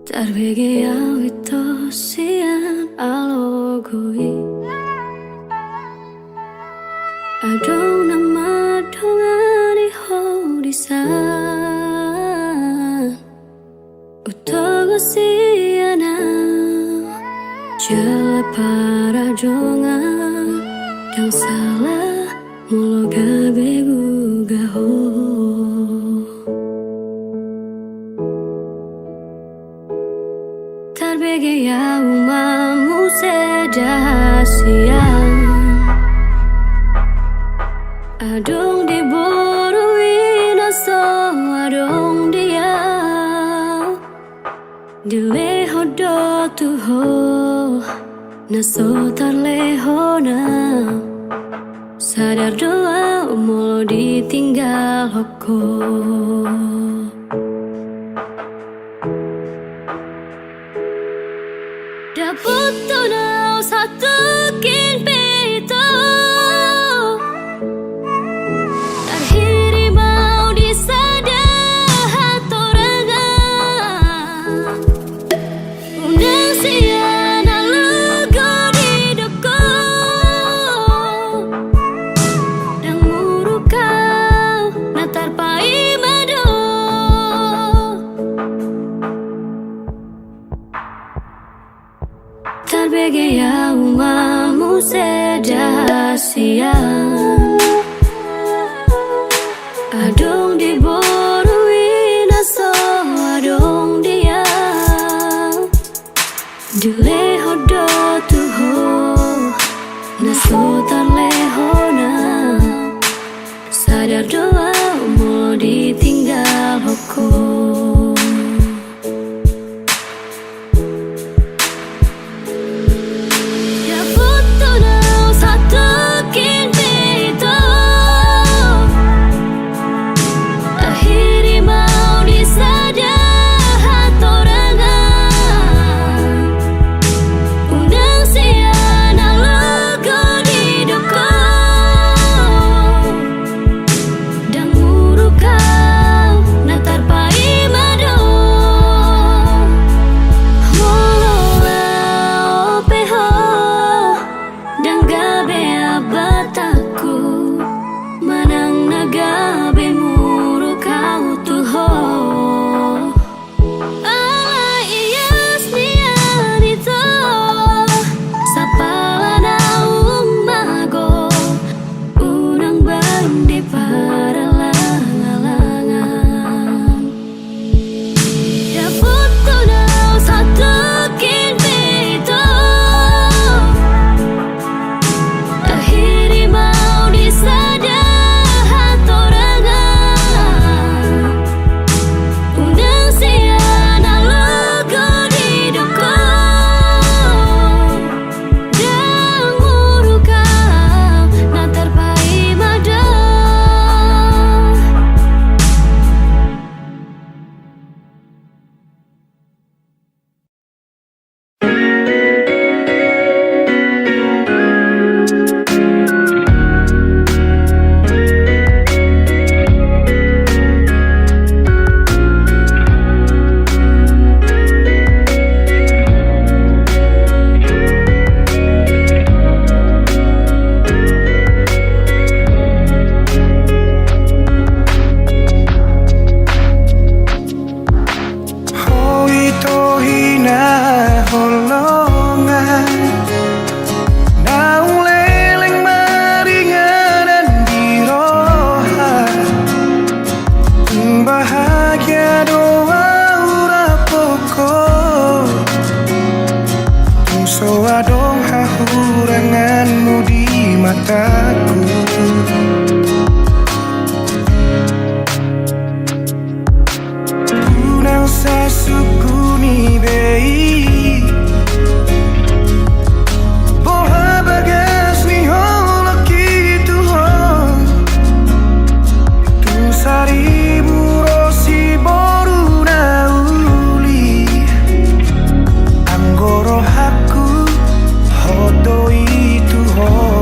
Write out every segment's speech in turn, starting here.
Tarbege awito sian alogoi Adong nama dongani hodisan Utogo siana Jala para jongan Yang salah mulo gabe gugaho Tarbege ya umamu sedasian Adong di boruin aso adong dia Dileho do tuho Naso tarleho na Sadar doa umolo ditinggal hoko Dapat tunau satu kin pito Terhiri mau disadah hatorangan Undang siana lugo di doko Dan murukau natar pai mado Tarbege ya umamu sedasian Adong di boruin aso adong dia Dileho do tuho Naso tarleho na Sadar doa mau ditinggal hoko Anggoro haku hoto itu ho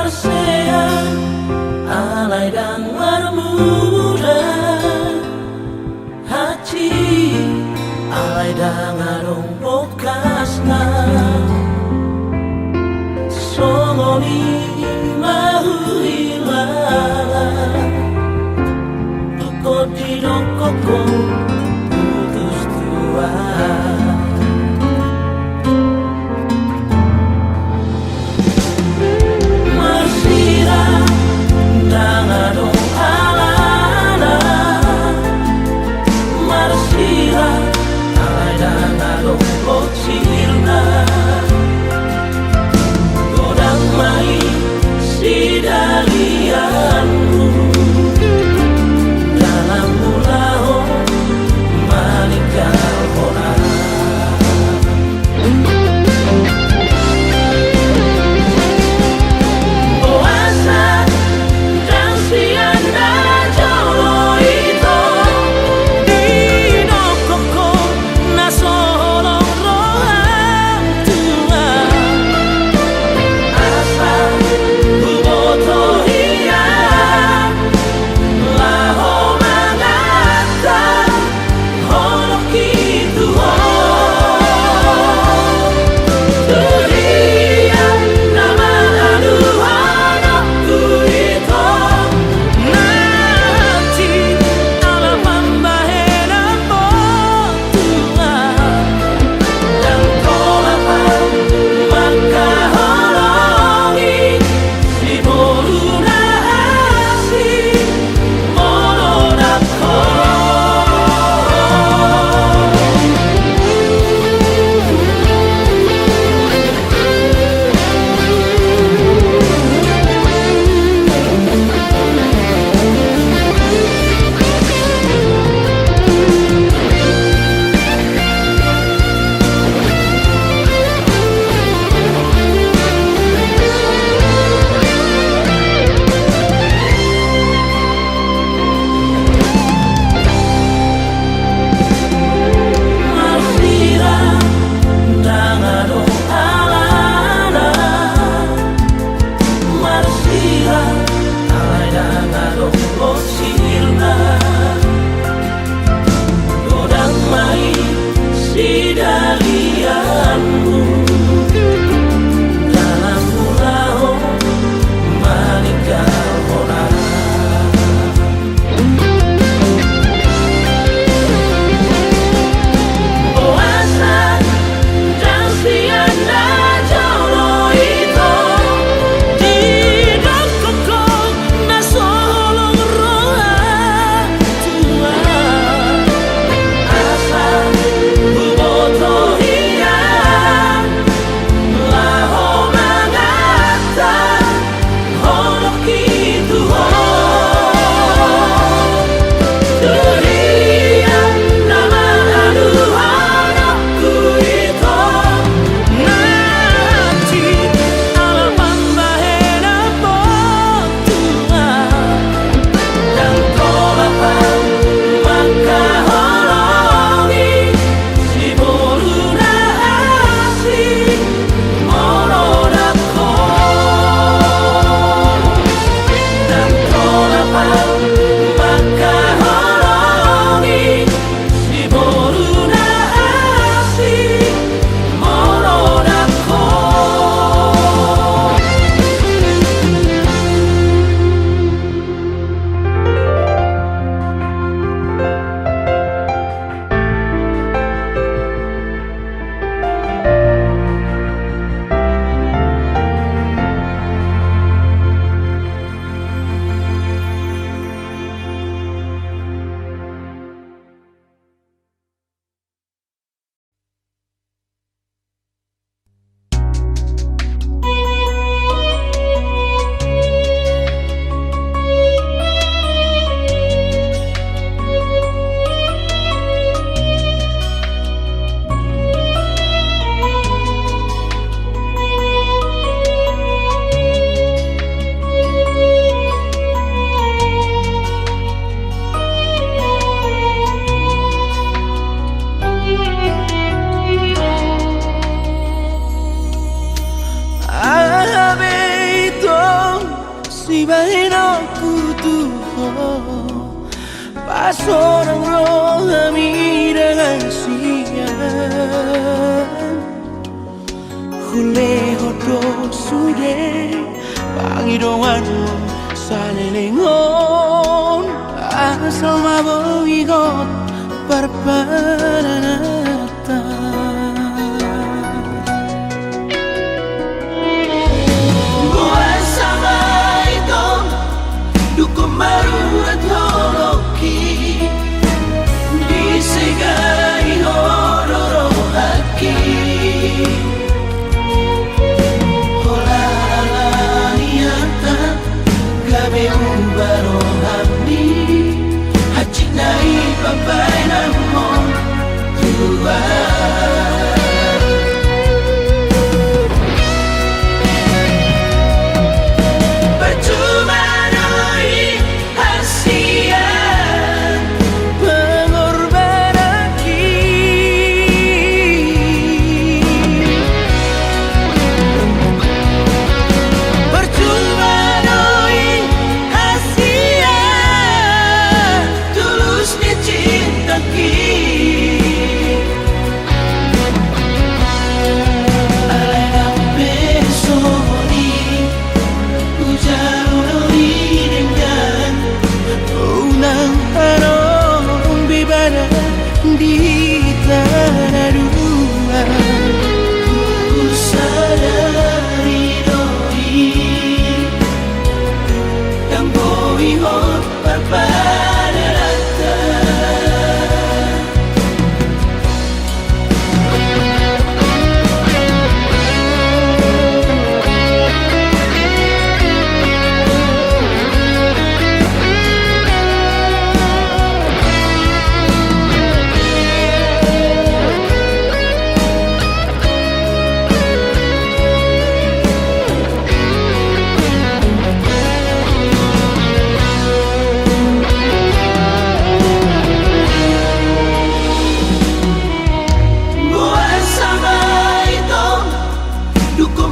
Marsea alai dan marmuda hati alai dan arong bokasna songoni mahuilala tukoti dokoko putus tua. seorang rohani dengan siang Hule hodo sude Pangidoan salelengon Asal maboigot parparanata Buat sama itu Dukum marurat holoki Disegai hororo haki Barohamni Hachinai papai namon Tuhan Percuma doi hasian Pengorbanan Percuma doi tulusnya cinta Alena besoni Ujaroni dengan Unang haron bibana di tanah dua Ku sadari doi Yang bohong parpada rata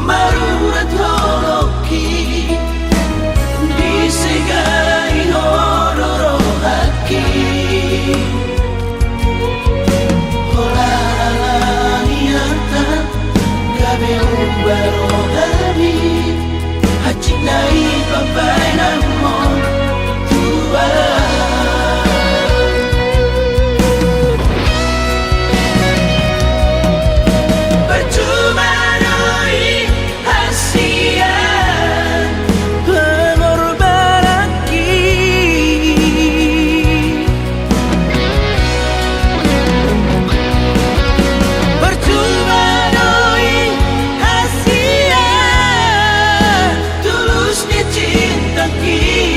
Marurat holoki Disegai hororo haki Hola niatan Gabe ubaro hari Hachinai papai namon Tuhan cinta kita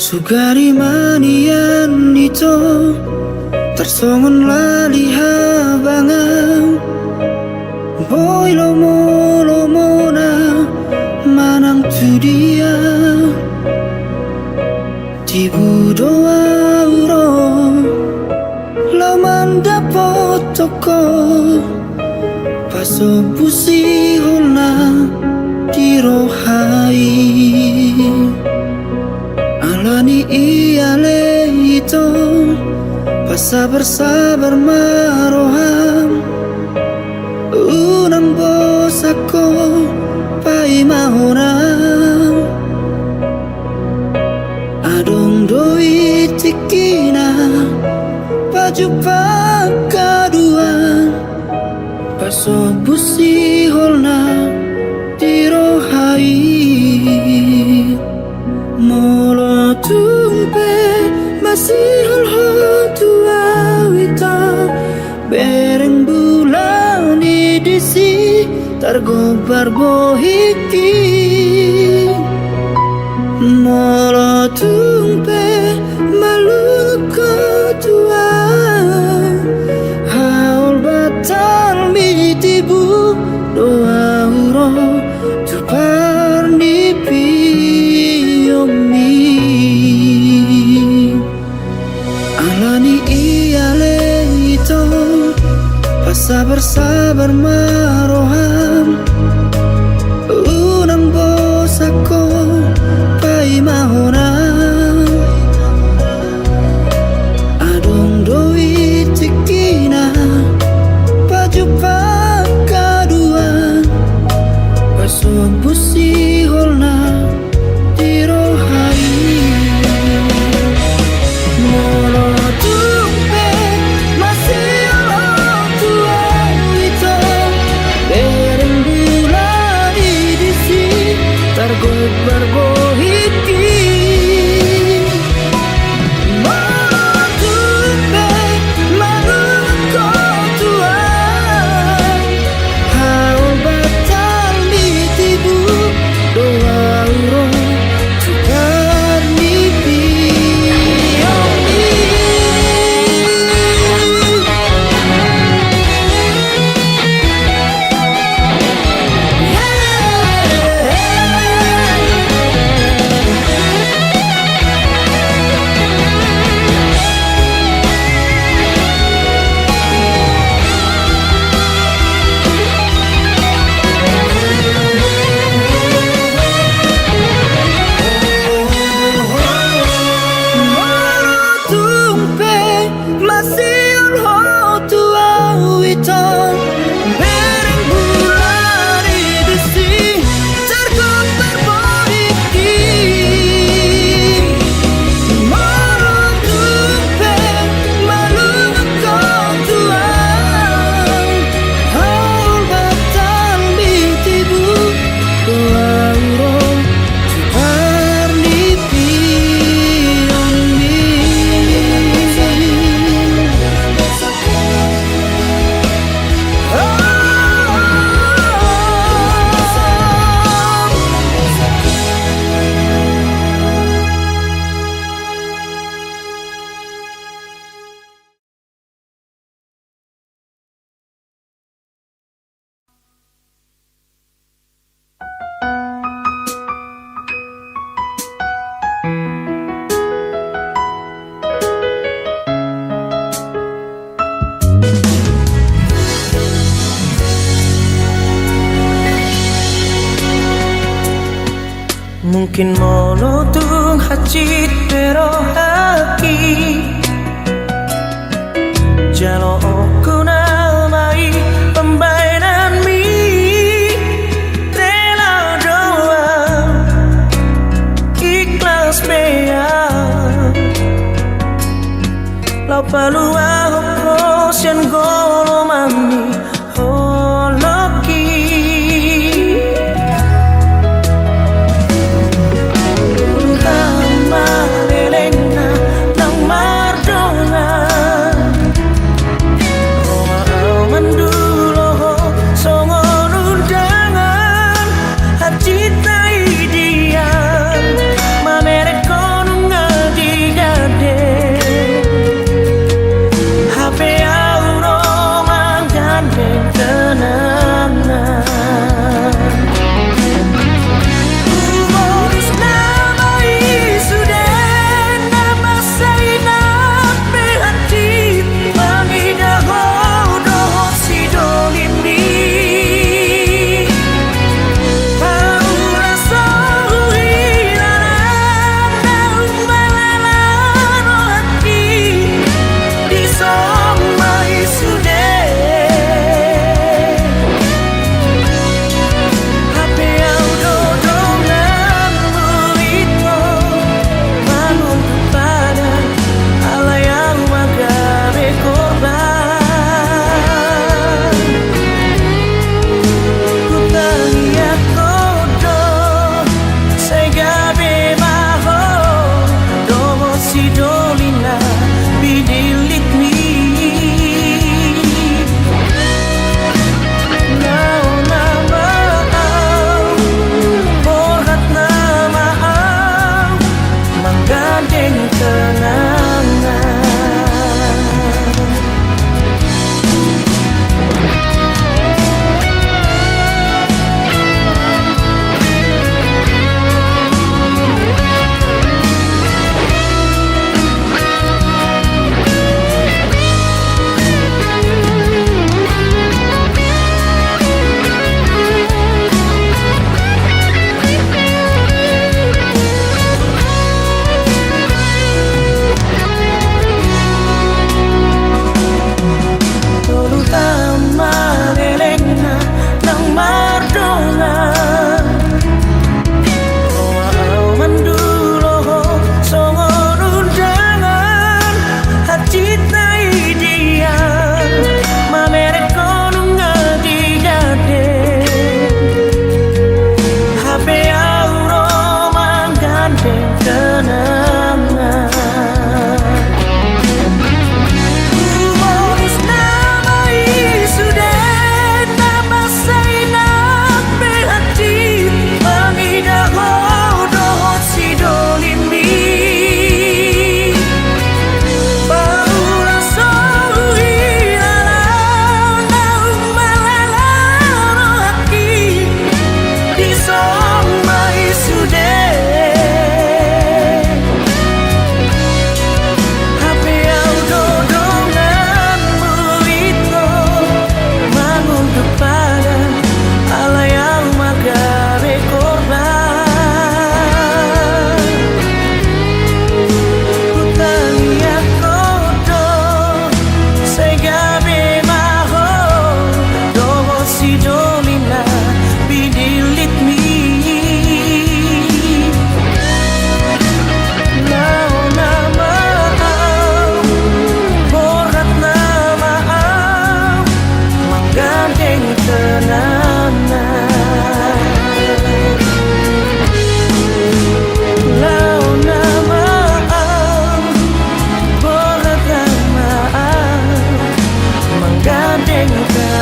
Sugari manian itu tersongon lali habangang boy lomo na manang tu dia tibu doa uro laman dapot toko paso pusi holna dirohai alani iale itu sabar maroham unang bos ako pai mahonam adong doi tikina baju pakaduan paso busi holna dirohai molo tumpe masih holho tua wita bereng bulan disi targobar bohiki molo tumpe maluko tua haul batal mitibu doa uro tupar nipi alani iale itu sabar maroham unang bos ako pai mahonam adong doi tikina baju pakaduan paso busi holna dirohai Mungkin monotung hacit pero haki jalo aku namai pembainan mi rela doa ikhlas bea lau palua hokos yang golomami holoki Cita ideal maneret konungan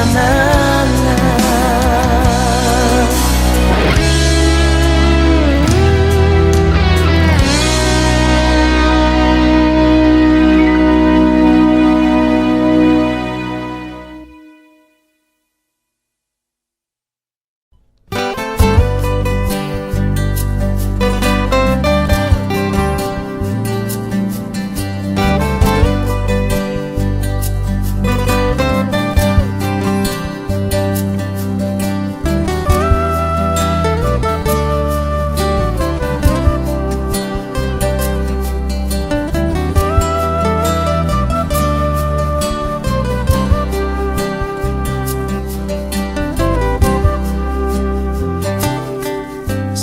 kenangan.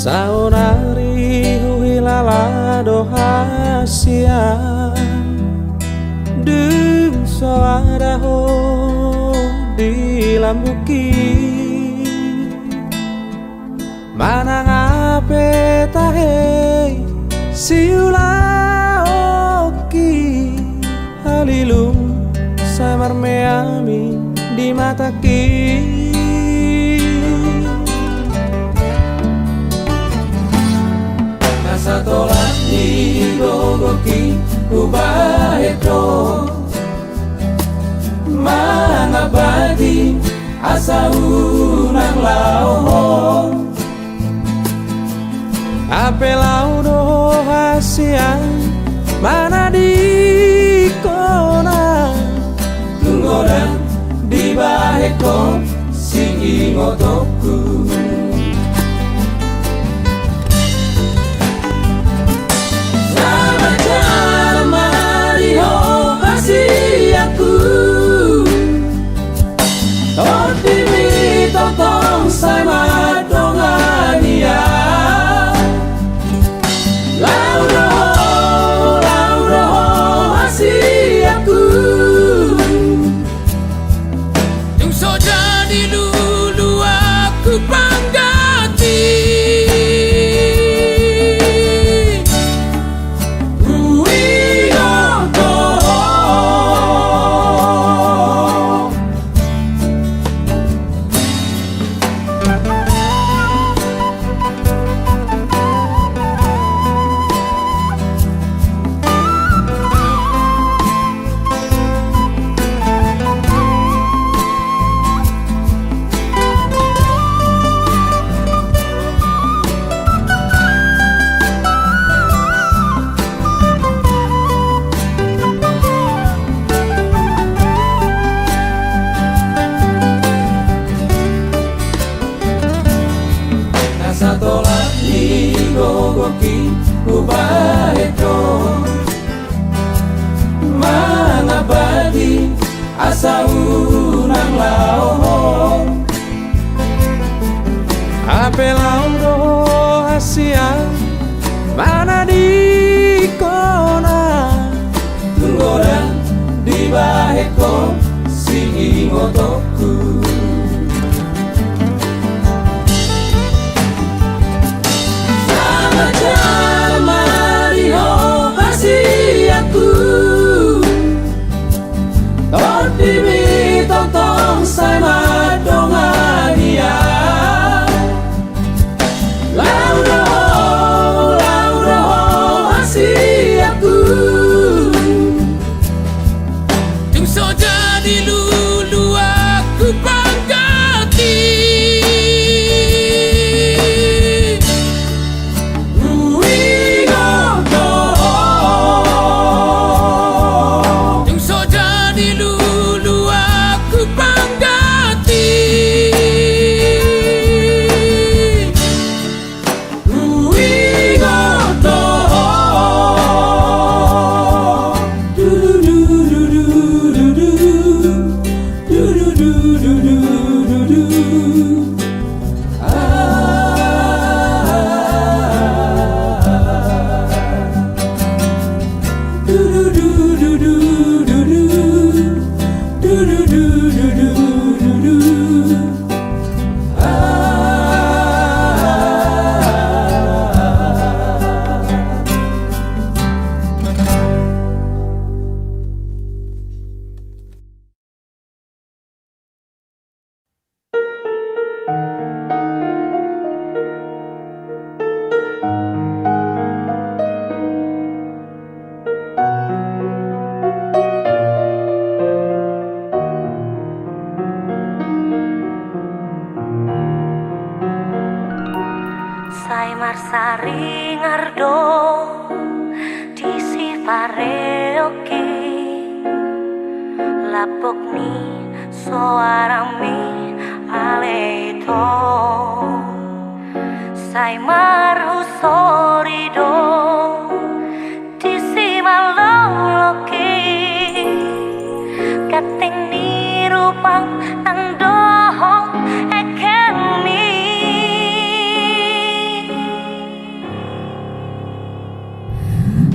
Saunari huilala doha siang Dung soadaho di lambuki Manang ape tahe siula oki Halilum samar meami di mataki Satolan di gogoki ubaheto Mangabadi asa unang lauho Ape laudo hasiang mana di kona Tunggodan di baheko si ingotoku Sai madongania Lauro masih aku Yung so jadi lulu aku panggati Satolan di gogoki ubaheto Mangabadi asa unang lauho Ape laudo hasiang mana di kona Tunggodan di baheko si ingotoku Timi tong sai madongania Lauro masih aku Yung so jadi lulu aku panggati Yung so jadi lulu aku panggati Sari ngardo di sifare oke lapok ni soarami aleito sai maru sorido di simaloloke kating ni rupang nang dohong ekeni.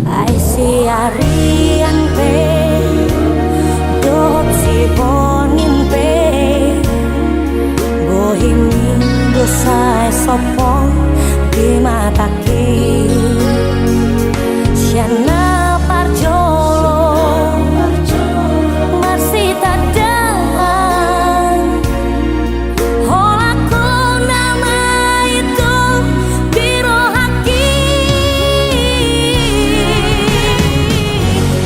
Ai si arian pe dot si bonin pe bohimi dosa sopong di mataki siana parjolo masih tadaan holaku nama itu biro haki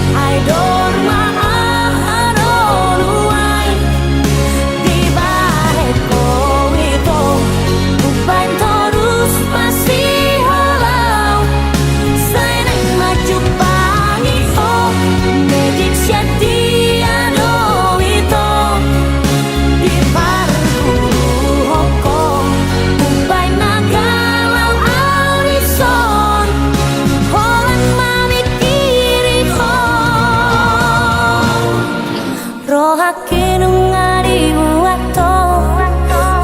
I don't maaronuai di baheko itu uban terus masih halau saya nak maju pangi oh medik syadiano itu di parku hoko uban nagalau alison holan mamikiri rohake nungari buato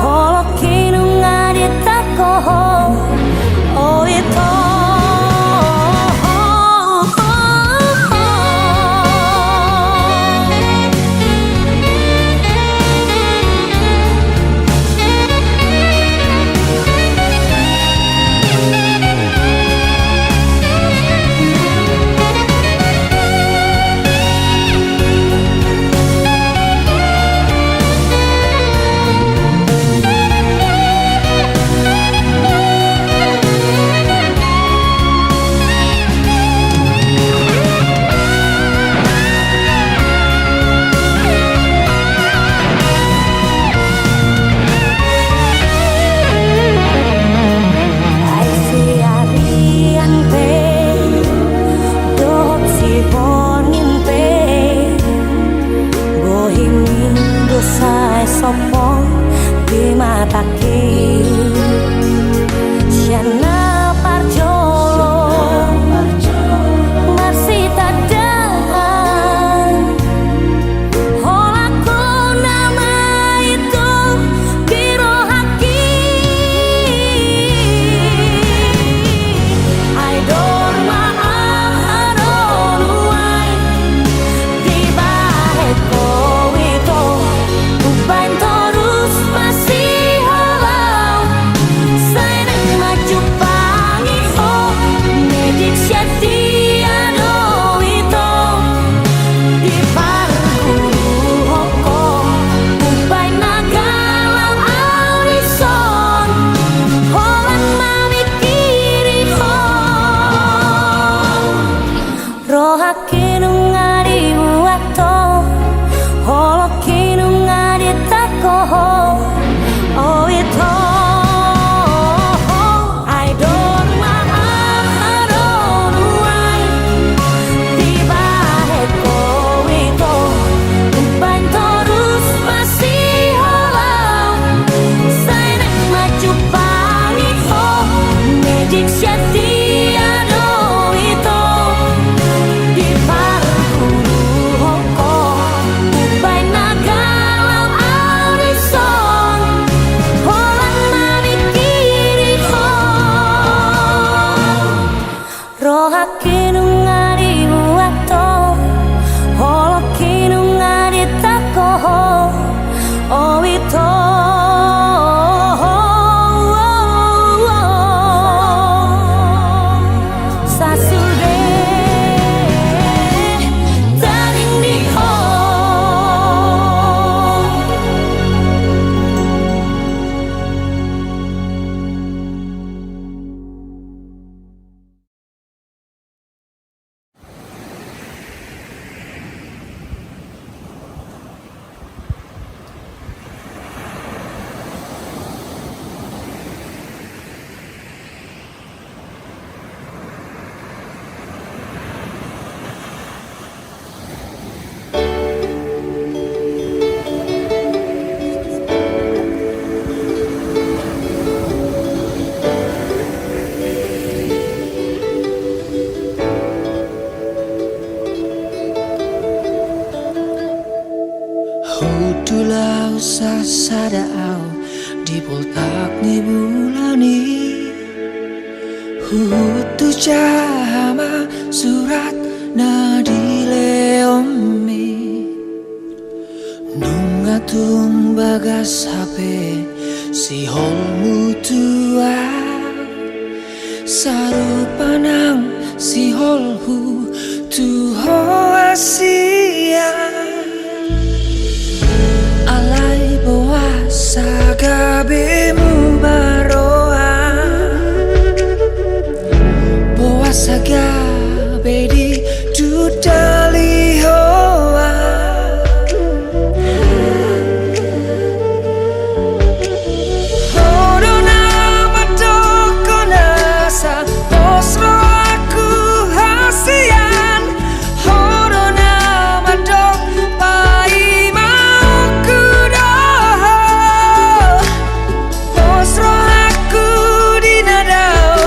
holoke nungari takoho oh itu sopong di mataki siana parjolo masih tadaan holaku nama itu biro haki I don't maaronuai di baheko itu uban terus masih halau au sasada au di poltak ni bulani hutu jama surat nadi leomi nunga tung bagas HP si hol mutua saru panang si hol hu tu ho asia alai boa sagabemu baroa boa sagabe di dudali hoa hodona matoko nasa osro aku hasian hodona matok pai mauku doho osro aku dinadau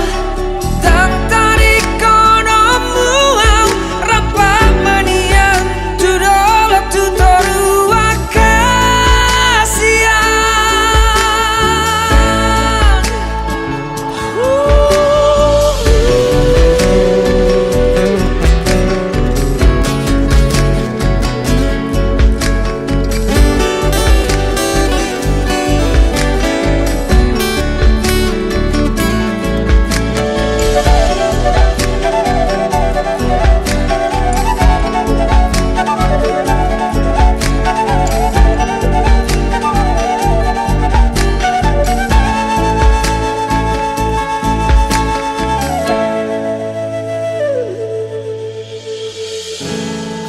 tang tarik kono muau rapak manian tudolak tutoru akasian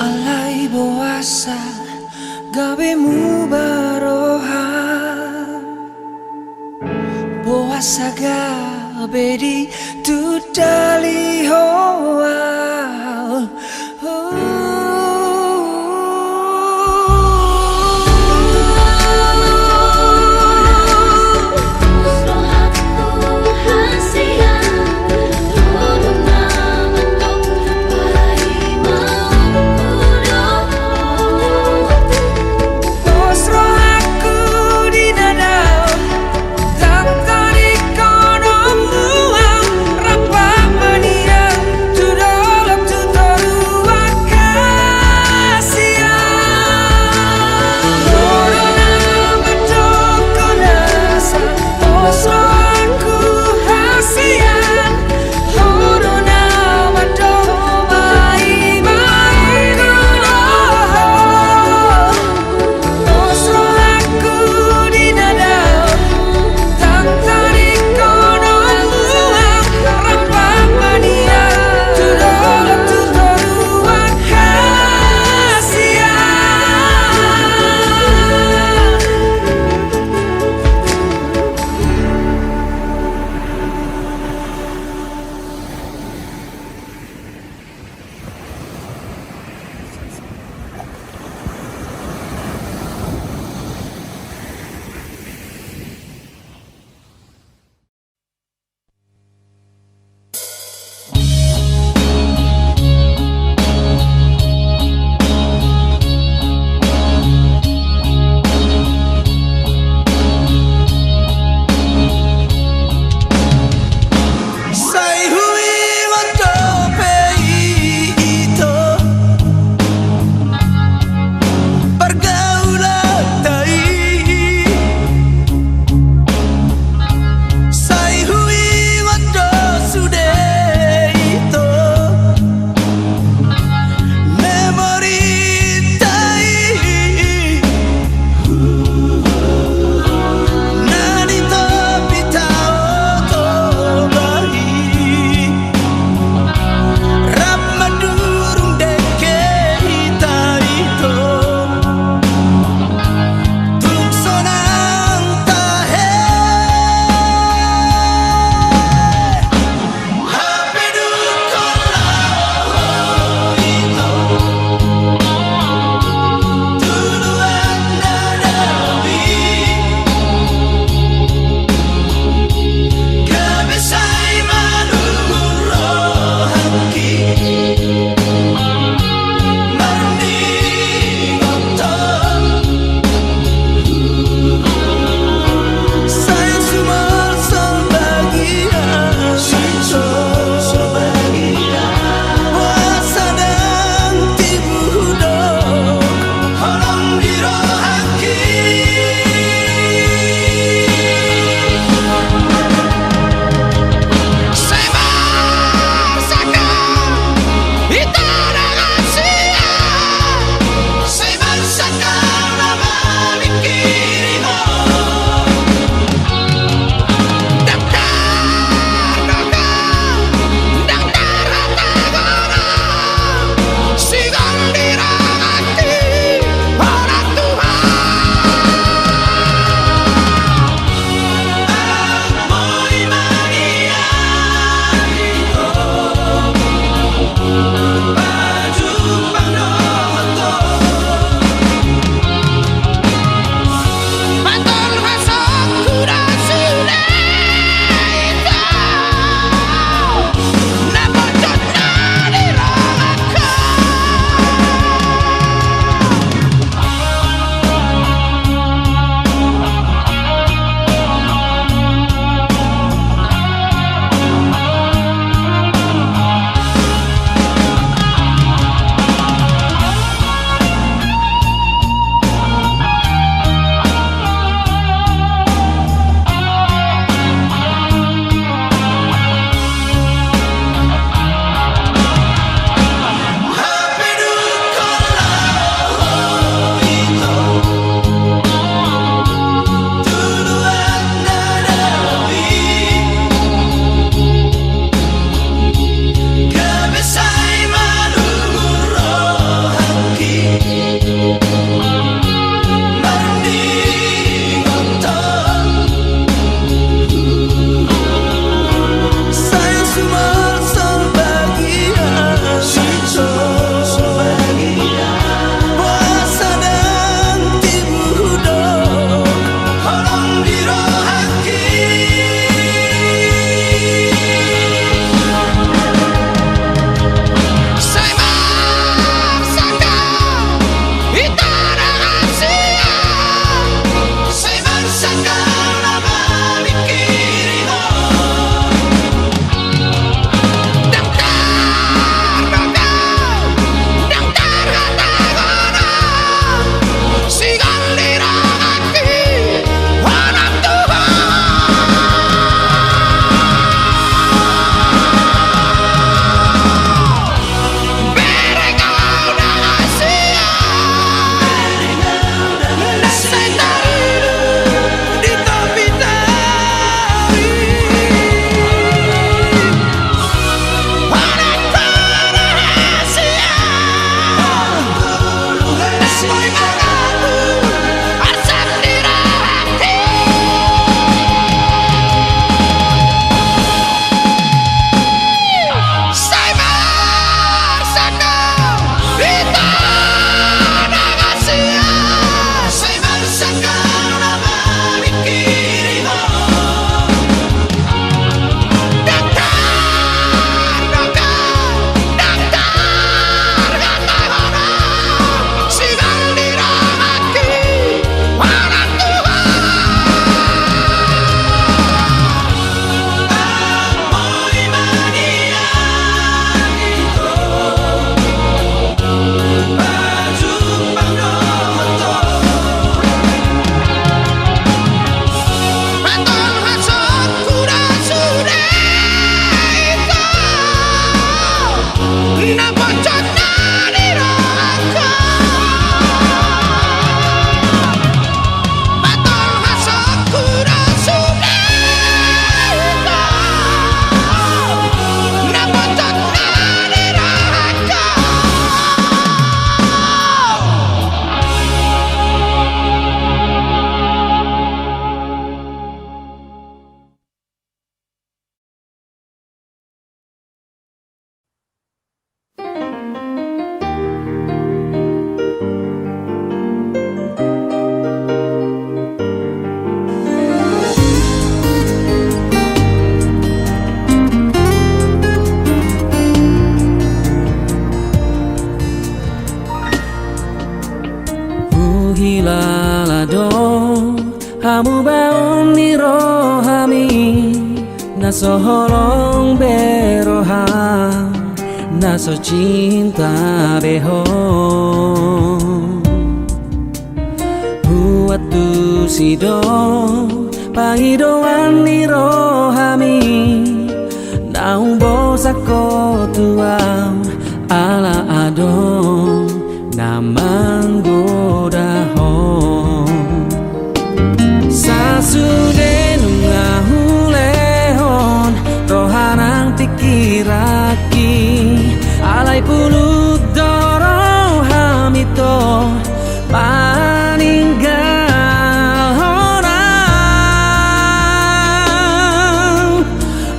alai boasa gabemu baroha boasa gabe di tudali hoa osro aku dinadau tang tarik kono muau rapak manian tudolak tutoru Hamu baon ni rohami Naso holong beroham Naso cinta behong Huatu sidong Pangidoan ni rohami Naung bosako tuam Ala adong Namang godahong Sasude nungahulehon Rohanang tikiraki Alay pulut dorong hamito Paninggal honang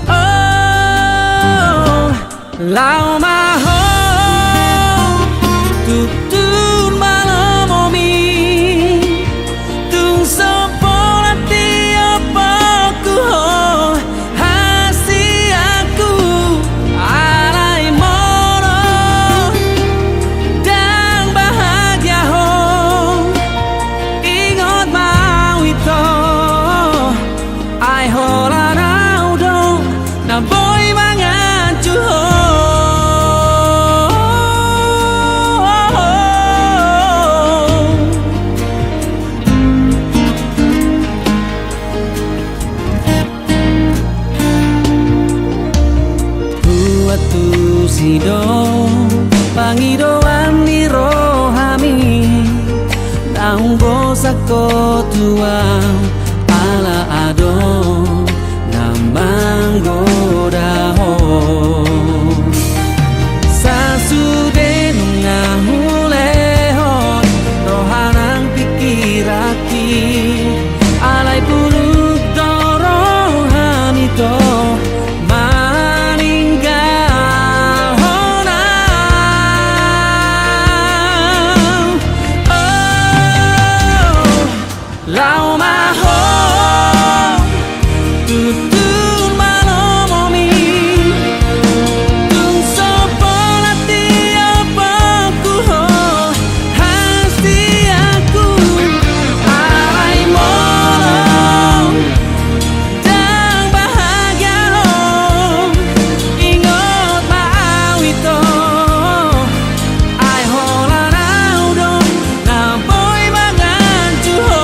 Oh Lau mahong Tutun malamomi Tung sopola tiapaku ho Hasi aku alai mono Dan bahagia ho Ingot mau itu Ai hola nau dong Na boy mangancu ho Huatu sidong Pangidoan ni rohami Naung bosako tuang Ala adong Namang godahong Sasude nungahulehon Rohanang pikiraki Alay puluk dorong hamito Maninggal honang Oh Lau mahong Tutun malomomi Tung sopola tiapaku ho Hasti aku alai molong Dan bahagia ho Ingot mau itu Ai hola nau dong Na boy mangancu ho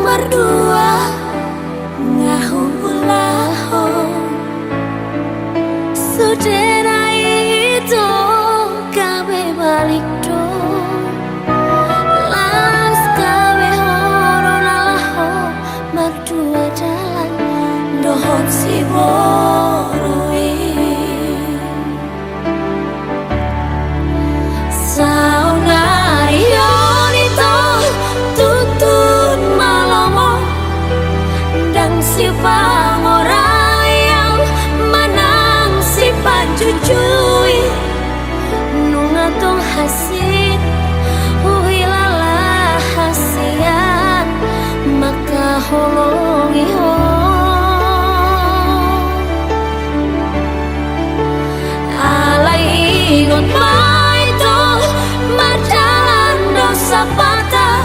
berdua ngahu ulaho sudena itu kabe balik do las kabe horo nalaho berdua jalan dohot si borui si pangorayang manang si pajujuy nungatong hasit uhilala hasian makaholongi ho alay ingot maito marjalan dosa patah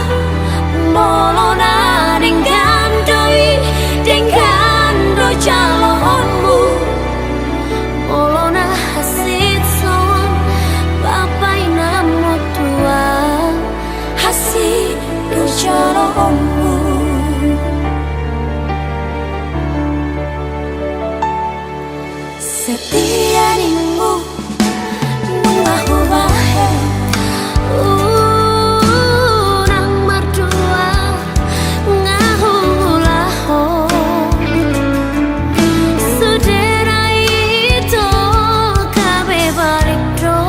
molo na dengan doi dengan do calonmu molona hasit son bapai namo tua hasit do calonmu setia nimu mengahu bahe nang merdua ngahu ulaho sudera itu kabe balik do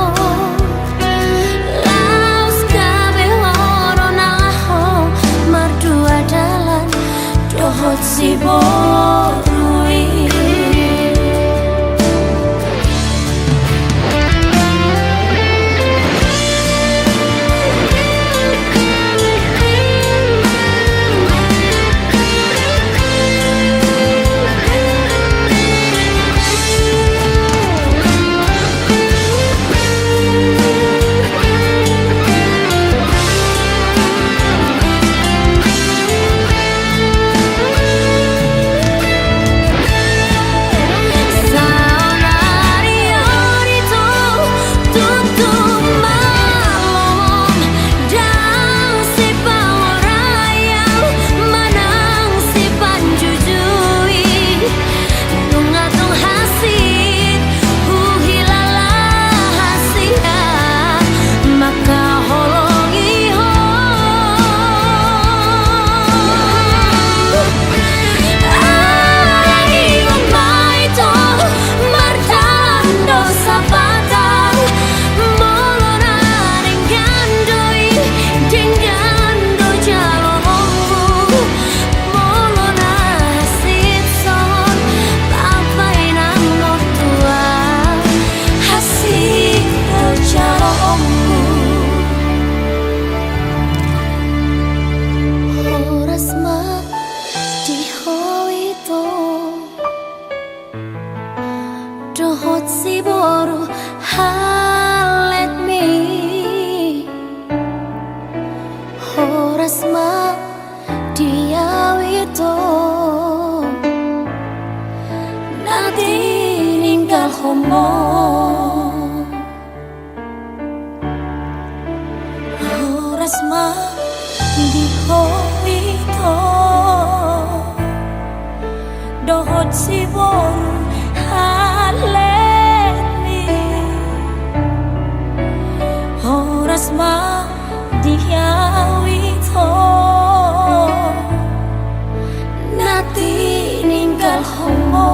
laos kabe horo nalaho merdua jalan dohot si borui dohot si boru halet mi horas ma diawito nadi ninggal homo horas ma diawito dohot si boru horas ma diawito nati ninggal homo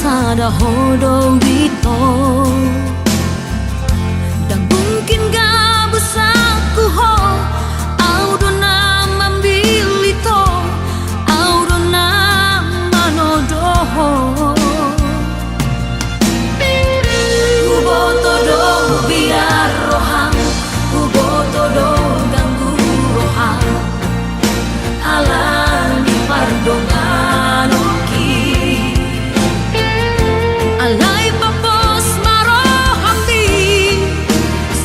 sada hodo wito dan mungkin gak busaku ho audona mambilito audona manodoho uboto do biar rohang uboto do ganggu rohang alani pardongan oki alai papos marohambi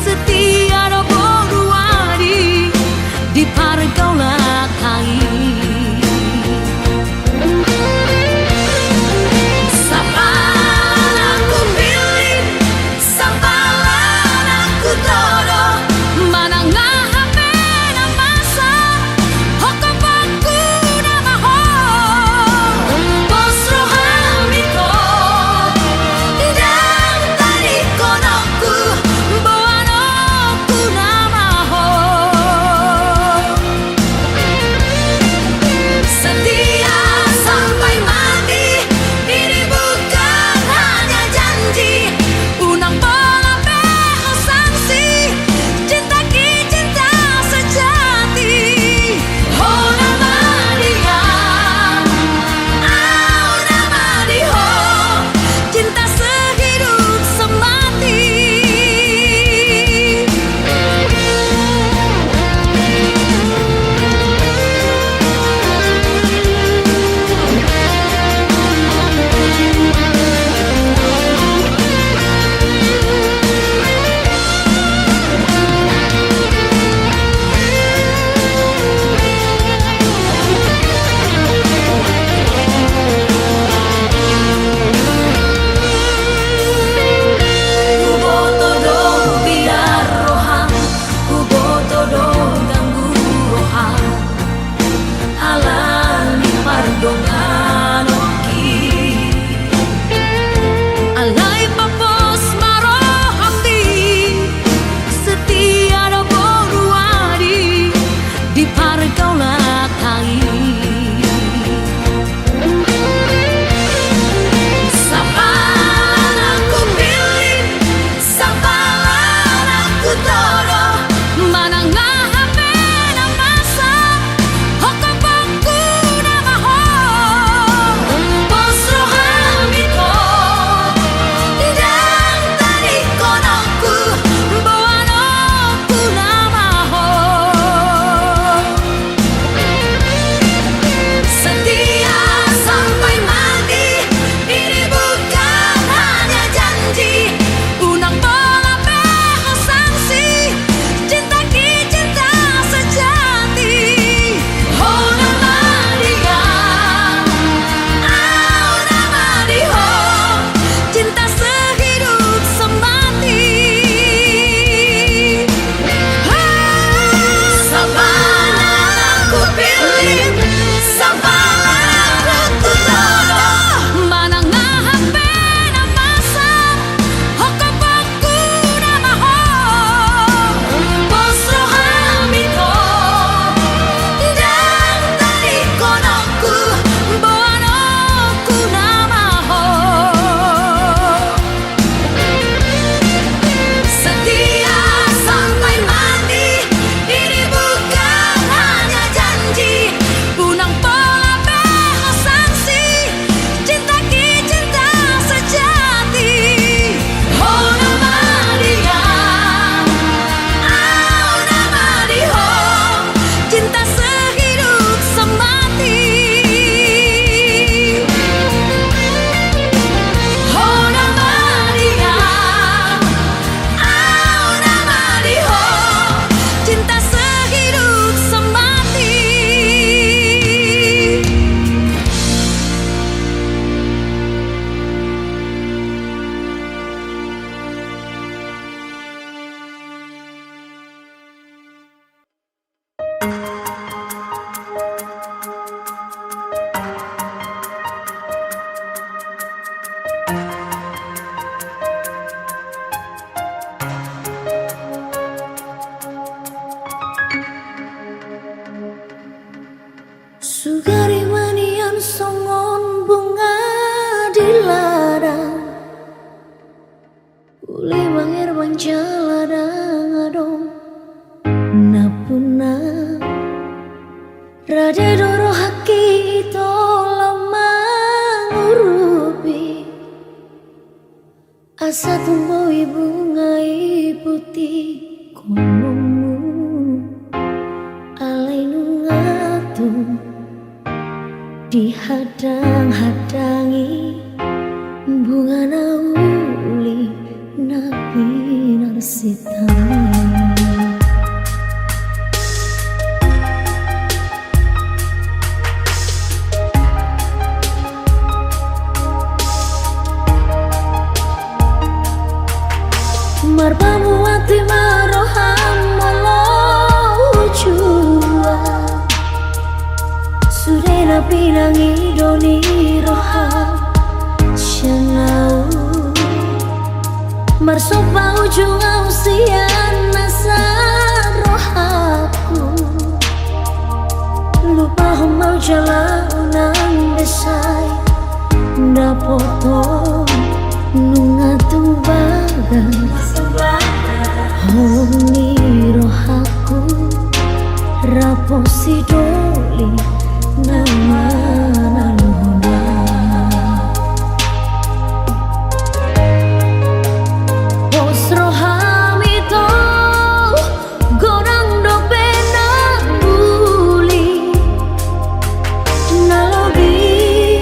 setia do boduadi di pargaulah kai orang jalan adong napuna rade doro haki itu lama ngurupi asa tumbuhi bunga putih konomu alai nungatung dihadang-hadangi bunga nauli nabi narsitami. Marbamu ati maroham walau jua Sudena pinangi doni roham Syanau Marsopa ujung ausian nasa rohaku Lupa mau jalan desai Dapoto nungatung bagan Hongi rohaku Raposi doli nama nalhoda Pos roham itu Gorang do benang buli Nalobi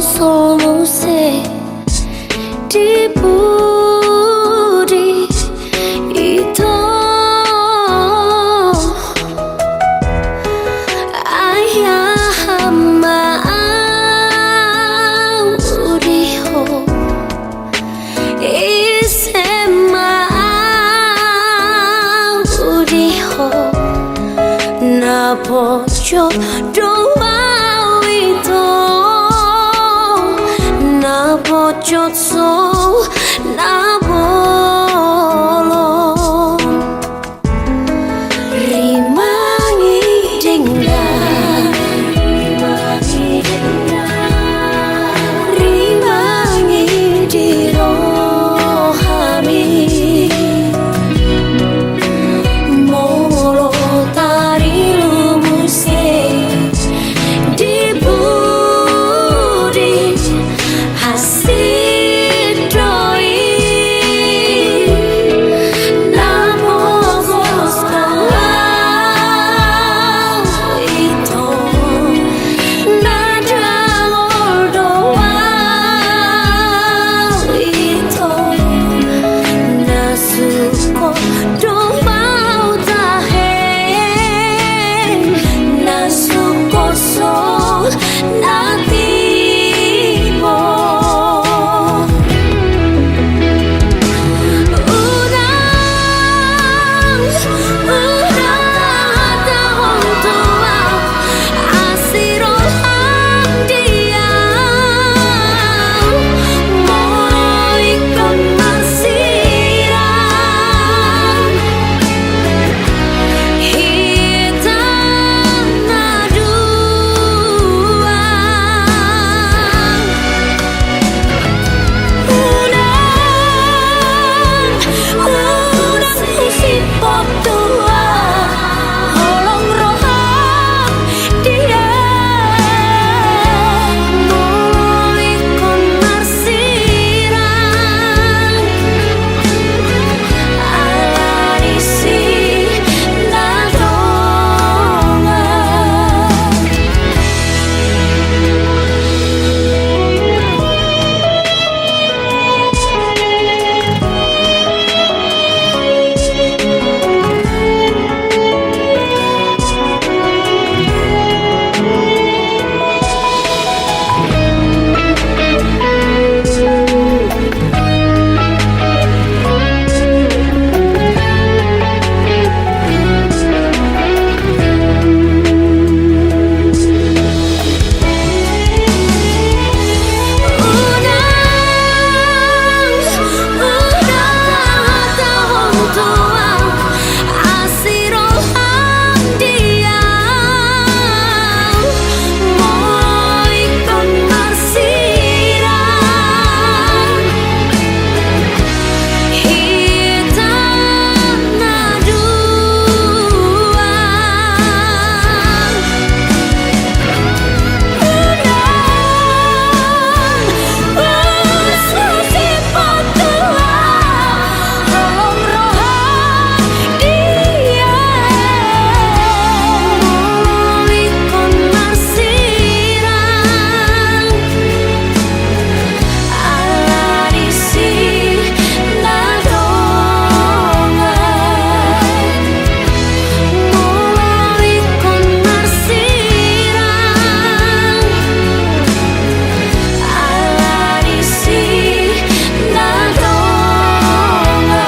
somos di budi itu ayah mauriho isema mauriho na pocho doa itu na pocho so na bolong rimangi dingga rimangi di rohami molo tari lumuse di budi hasil doi namos kau itu nada doa itu nasuko doa tahen nasuko so natibo udang tahun tua asiroham dia mau ikut masiran hitam nadua udang sipop tua holong roham dia mau ikut marsiran alarisi nadonga tahun tua asiroham dia mau ikut marsiran hitam nadua sipop tua holong roham dia mau ikut marsiran alarisi nadonga mau ikut marsiran alarisi nadonga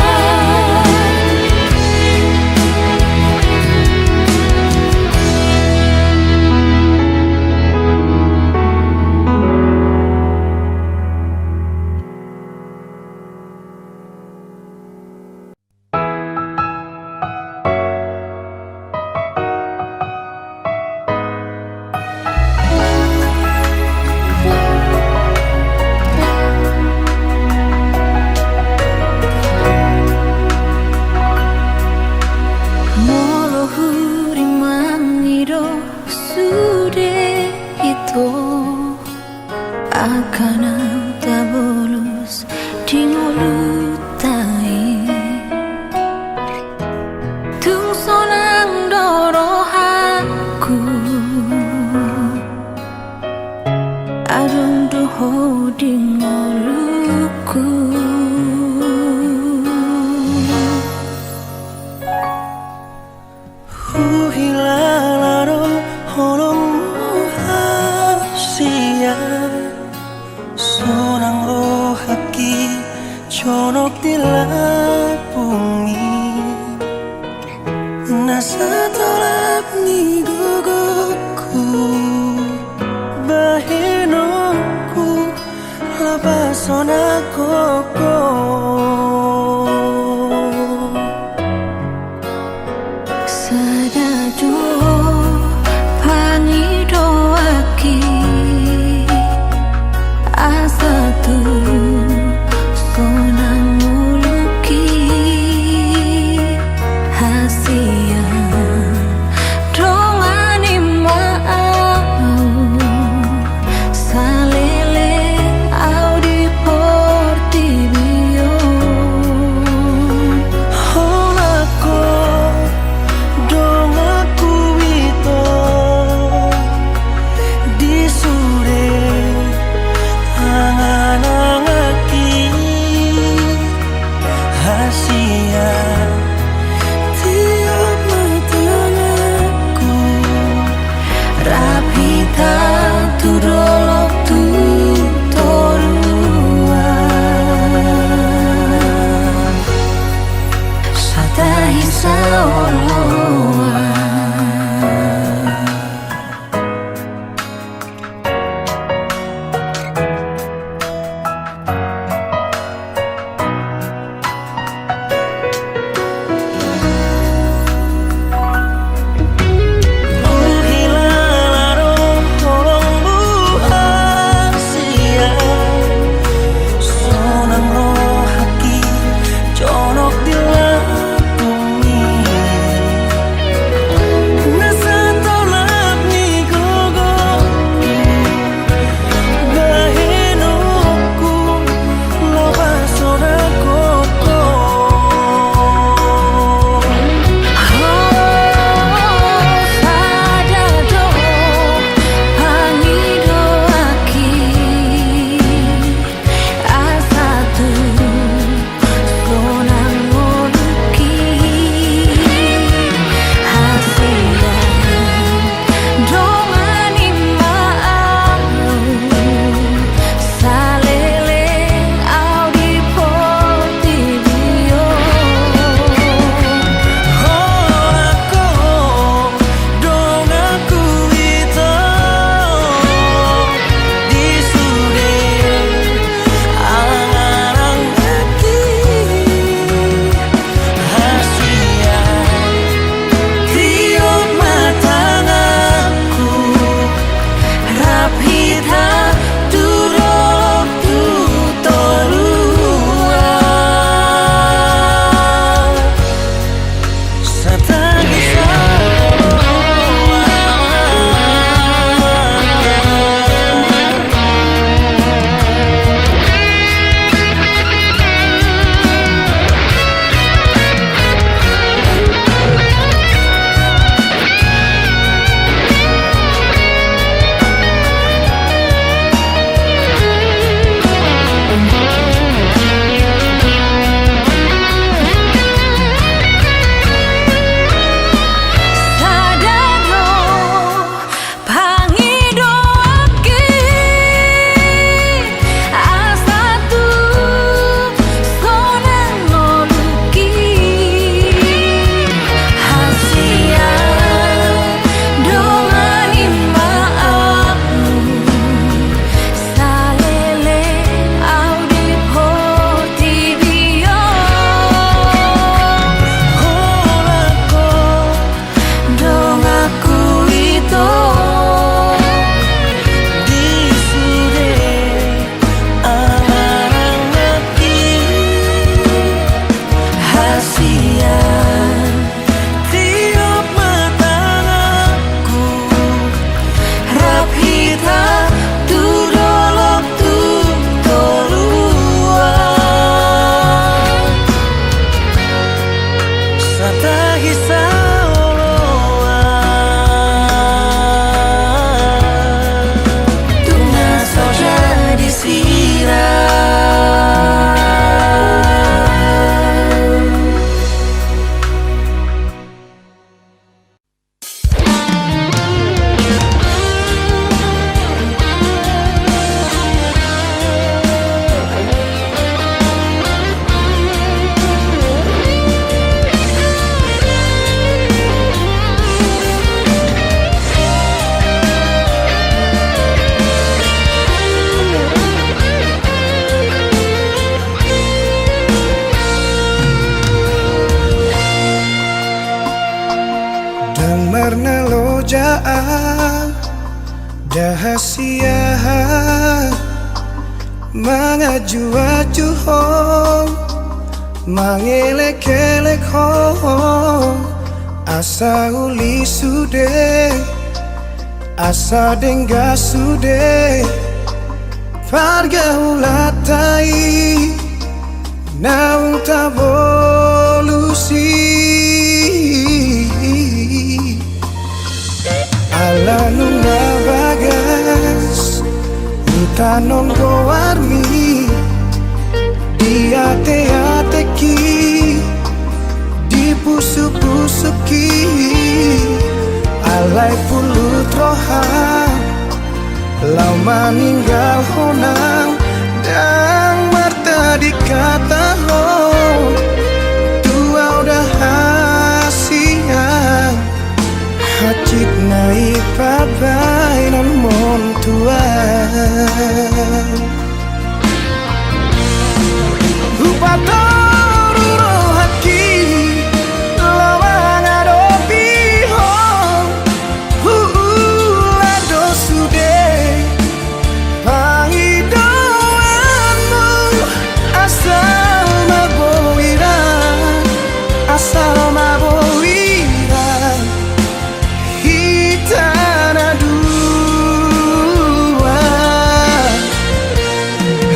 molo huri mangiro sude itu akan tak bolos di mulutai tung sonang dorohaku adung holding oluku. Hilalaro honong muhasia sonang rohaki conok dilapumi nasa tolap ni guguku bahinoku labasona koko Sadado panido aki asatu sonang muluki hasia dongani maau salele au di porti Dahasia mangaju-aju ho mangelek-elek ho asa uli sude asa dengga sude pargaulatai naung tavolusi ala nunga bagas utanon goarmi di ate-ate ki di pusuk-pusuki alai pulut roha lau maninggal honang dan marta dikata ho tua udah hasiang hacit naik pabai non mon tua lupa toru rohaki lawan adopi ho lado sude pangidoanmu asal mabowira asal mabowira hitana dua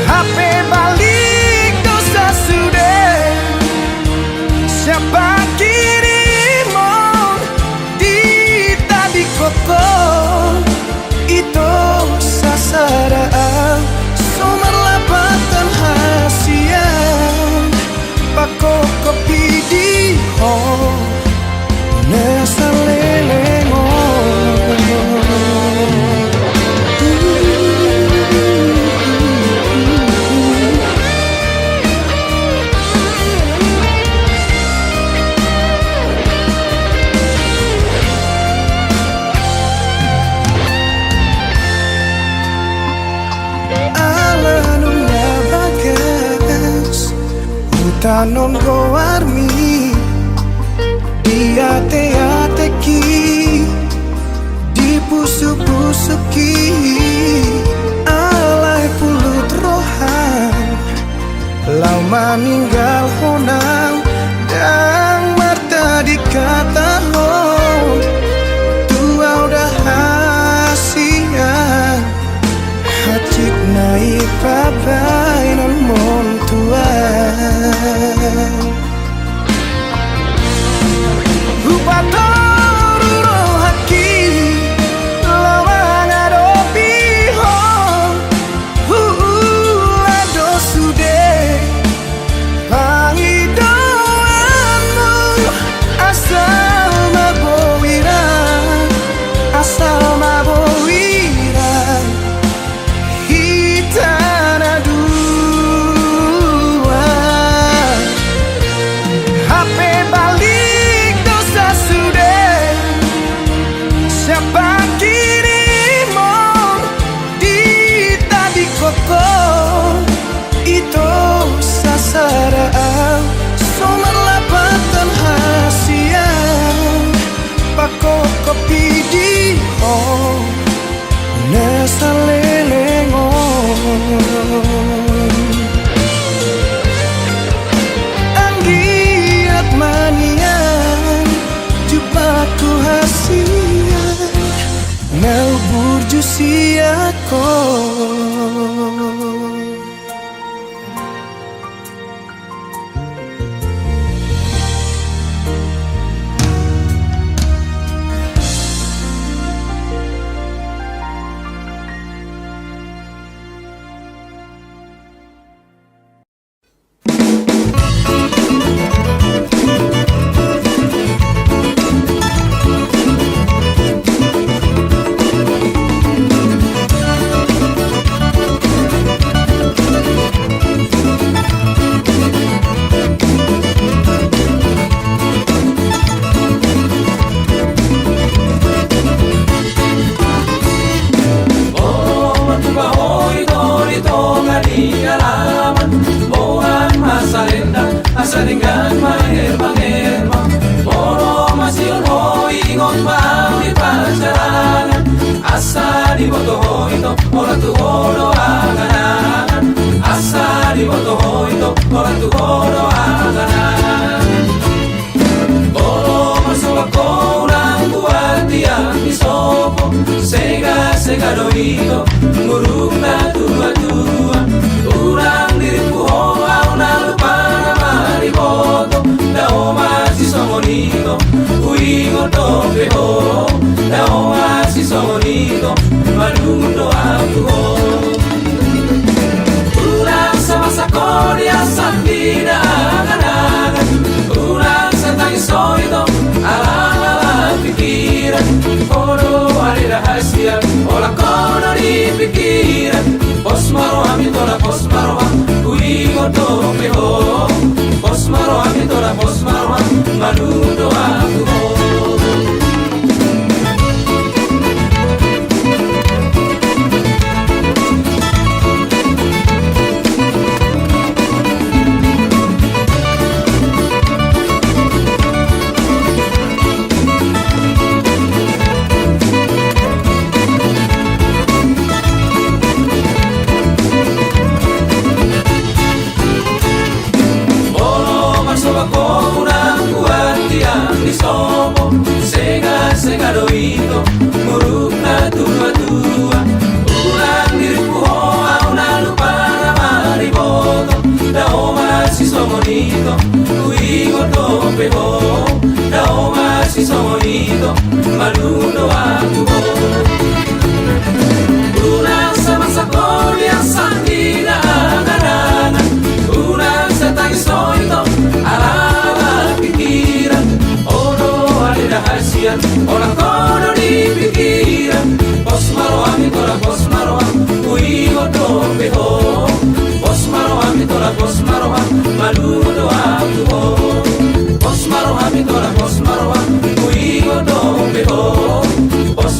HP balik dosa sudah siapa kirimu di tadi koko itu sasaraan sumber lapatan hasian pako kopi di ho nesa lelengo tanon goarmi di ate-ate ki di pusuk-pusuki alai pulut rohan lau maninggal honang dan marta dikata ho tua udah hasian hacik naik pabai non mon tua lupa toru rohaki lawan adopi ho lado sude pangidoanmu asal mabowira asal mabowira hitana dua HP balik dosa sudah siapa kirimu di tadi koko itu sasaraan sumber lapatan hasian pako kopi di ho nesa lelengo anggiat manian jupaku hasian nau burjusiako boto hoito, ora tu horo aganan. Asa di boto hoito, ora tu horo aganan. Olo masuk ako orang buat yang disopo. Sega doito, ngurung na tua-tua. Urang diriku hoa na lupa nama riboto. Dao masih songonito, uingo tope ho. Dao masih songonito, madungo aku ho. Urang sama sakori asam dina angan-angan. Urang satang soito, ala-ala pikiran. Kono ada rahasia, olah kono di pikiran. Pos maro ami tola pos maro am, uingo tope ho. Pos maro ami tola pos maro am, maludo aku ho. Sega doito, muruk na tua-tua. Ulang diriku hoa una lupa nama riboto. Dao masih songonito, uingo tope ho. Dao masih songonito, malundo aku ho. Ulang sama sakoli asang dina angan-angan. Ulang satang soito, ala-ala pikiran. Rahasia, orang kono di pikiran. Pos maro ami tola pos maro am, uingo tope ho. Pos maro ami tola pos maro am, maludo aku ho. Pos maro ami tola pos maro am, uingo tope ho. Pos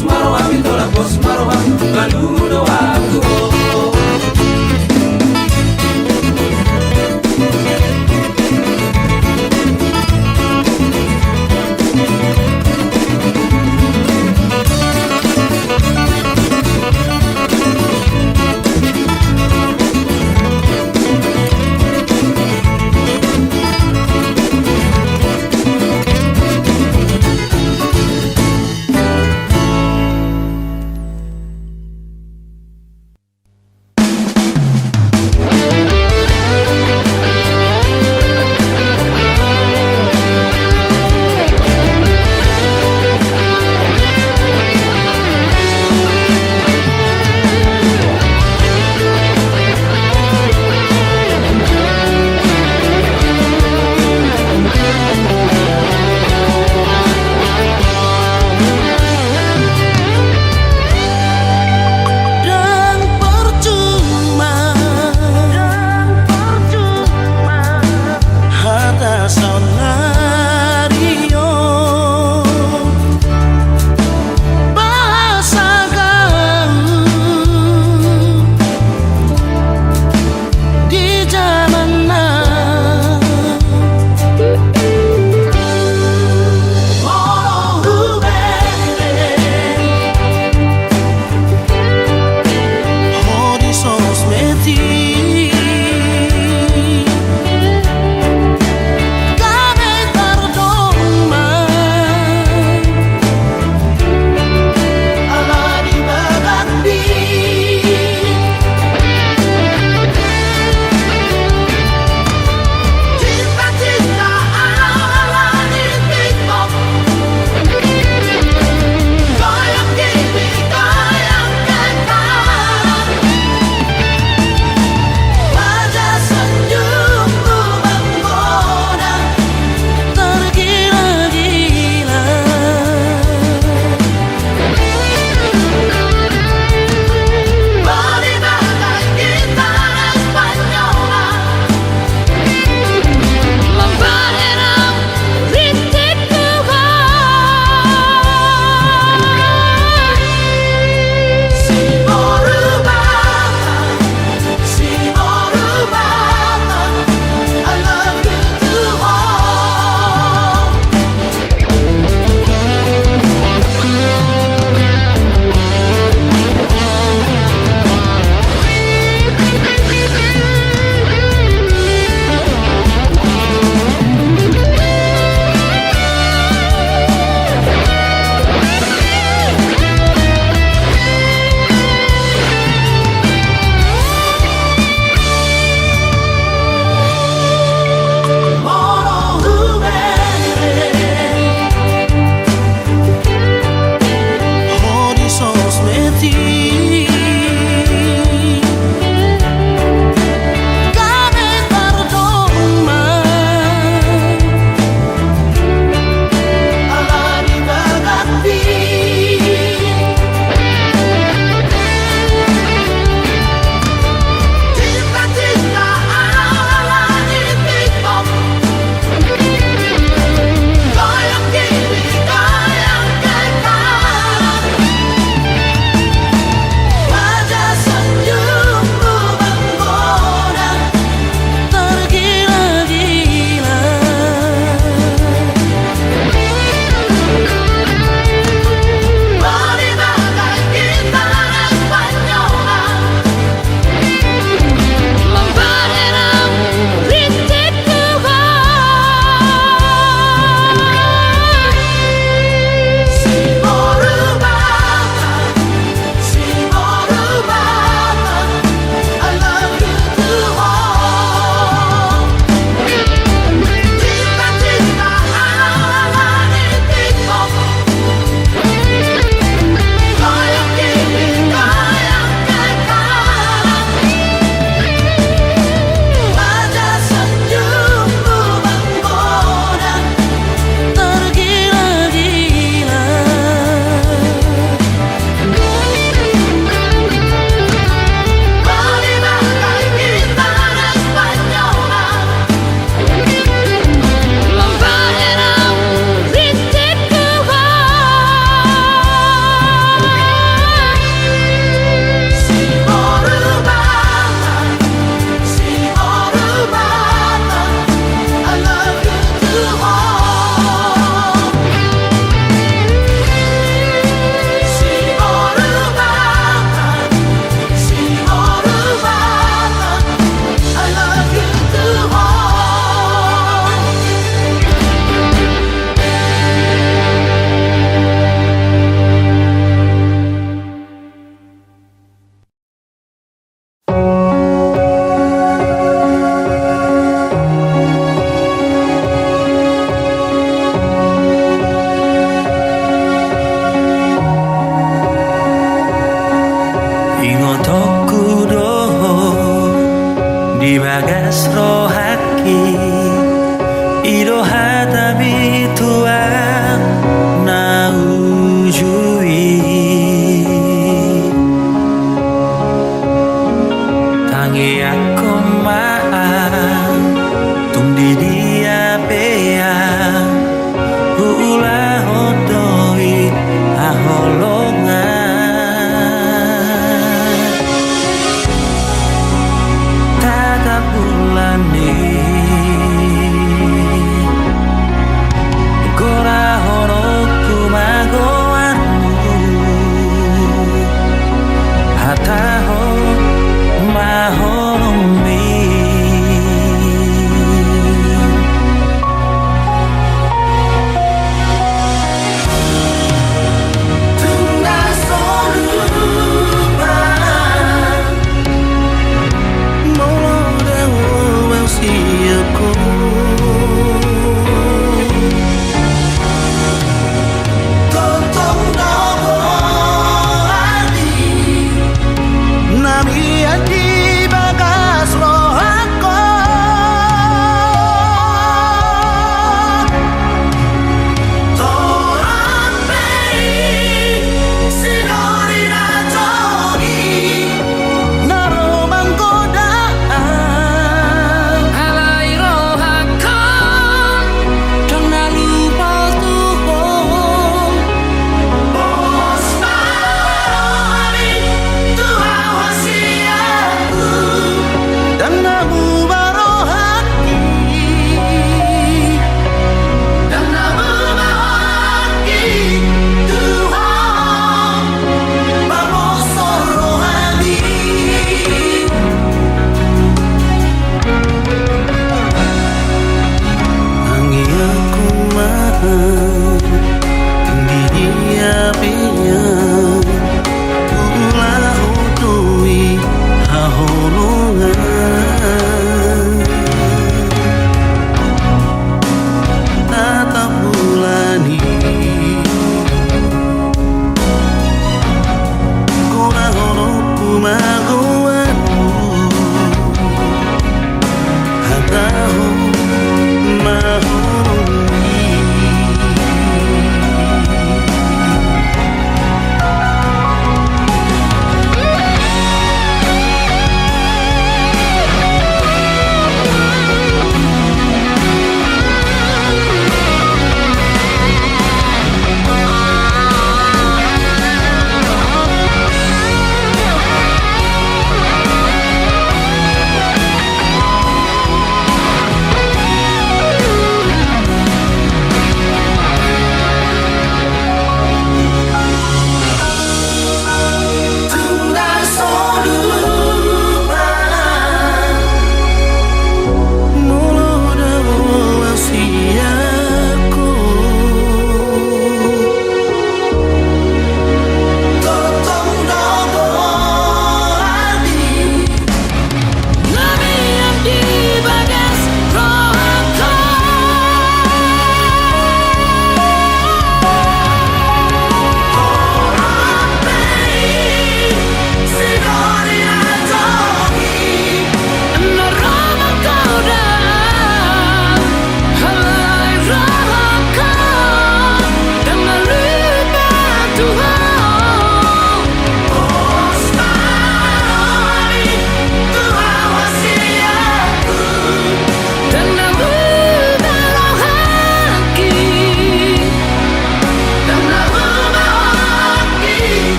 Tata bulan ni magoanmu hatahu mahoroni.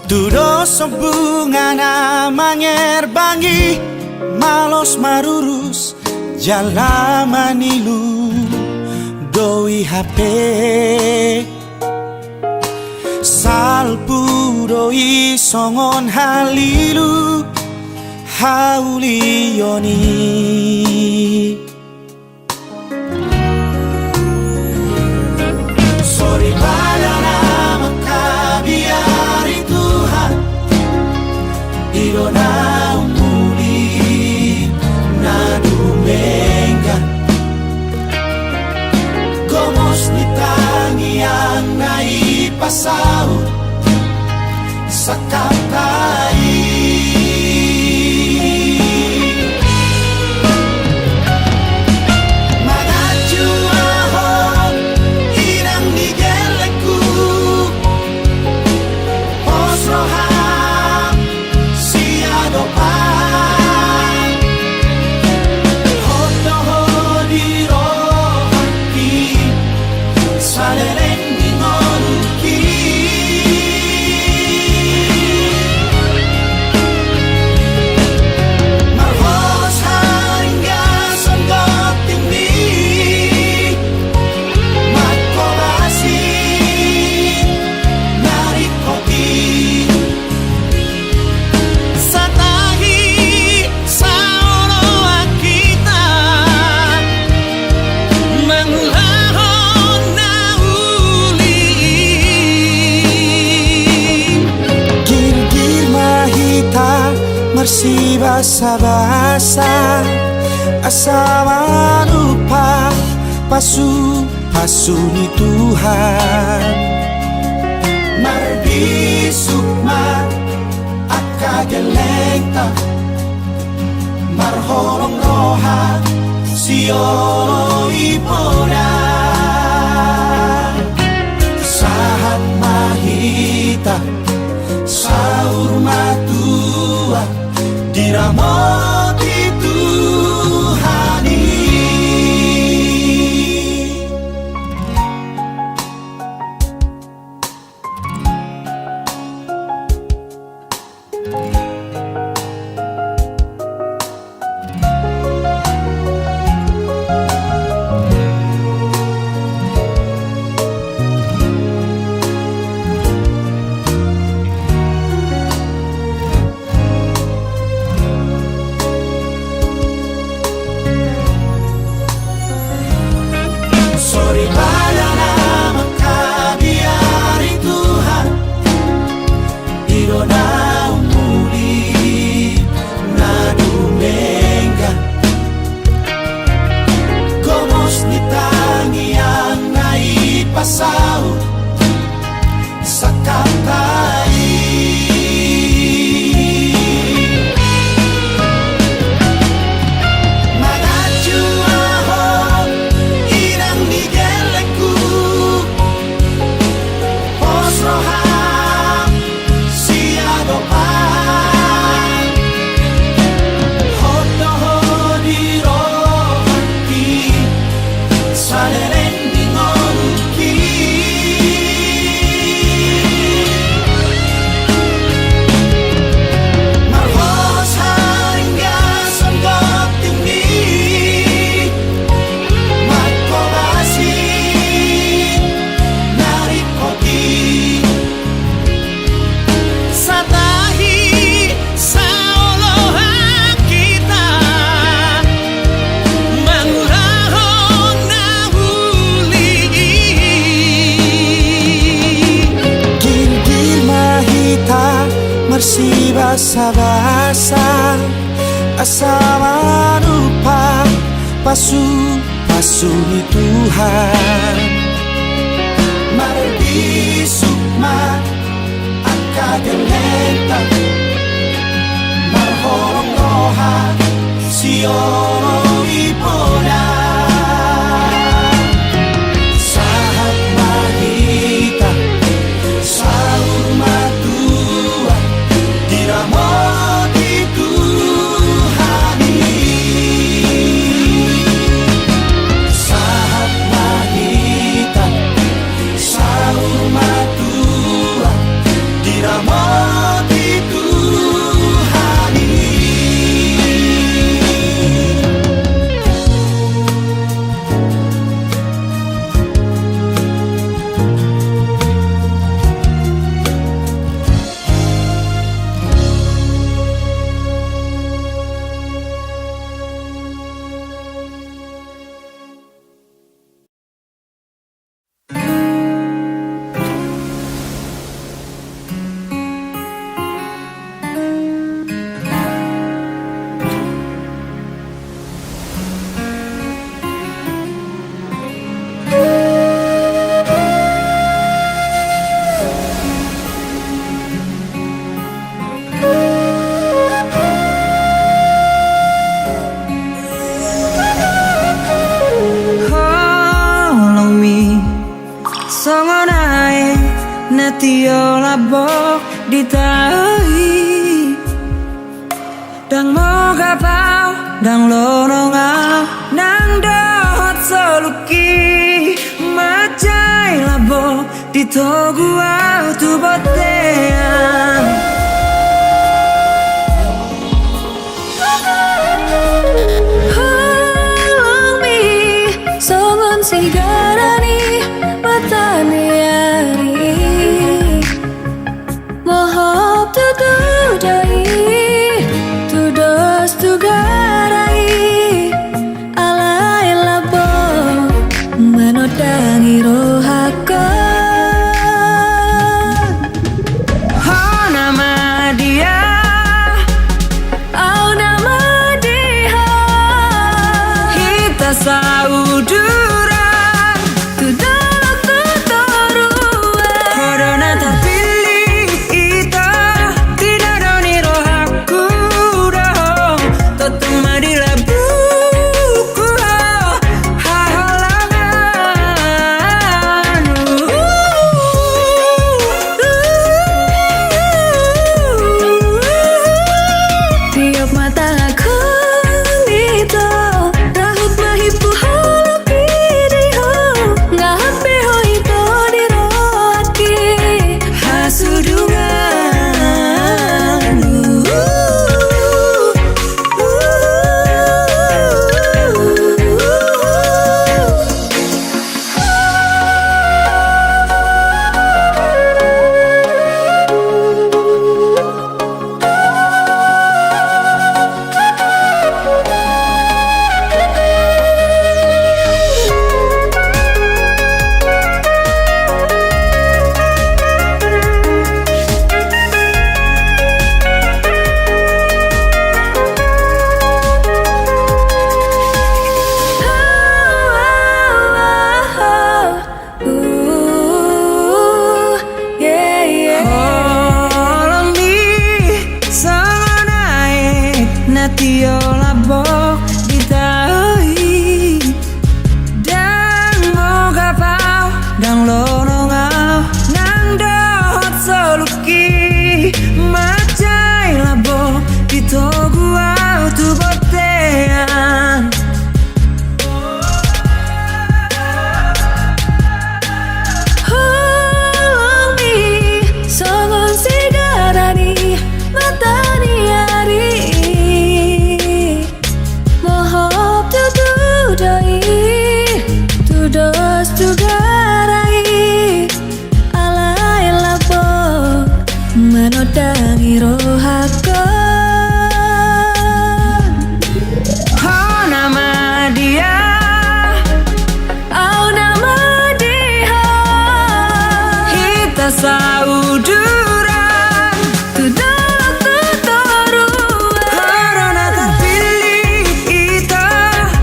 Dudoso bunga namanya bangi malos marurus jalamanilu doi HP salpu doi songon halilu hauliyoni sorry pada nama kabiari Tuhan Irona umuli na dumengan Gomos ni tangiang naipasaw sa kapay si basa-basa asawa lupa pasu ni Tuhan marbisuk mar akagelekta marhorong roha siolo ipora sahat asau sakatai Magaju aho irang ni geleku Pos roham siado pan Hodo hodi rohati Saleren di ngoruki Marhos haringga sanggap tinggi Magkobasi narikoti Satahi saolohan kita Mangulahon na huli Gilgil mahita marsibasa-basa Asama rupa pasu ni Tuhan Mardi sukma akagelenta Marhorong roha siono ipona Sahat mahita saur matua Diramo dituhani Sahat mahita saur matua Diramo dituhani Holomi songonae netio labok ditahi Dang moga pau dang lononga nang dohot soluki Macai labok ditogu tu botean Halami songon sigarani matani ari Mohop tutudai tudos tugarai Alai labo menodangi rohaka Nama dia Au nama diha Hita sauduran Tu sauduran tudolok tutorua Harana terpilih ita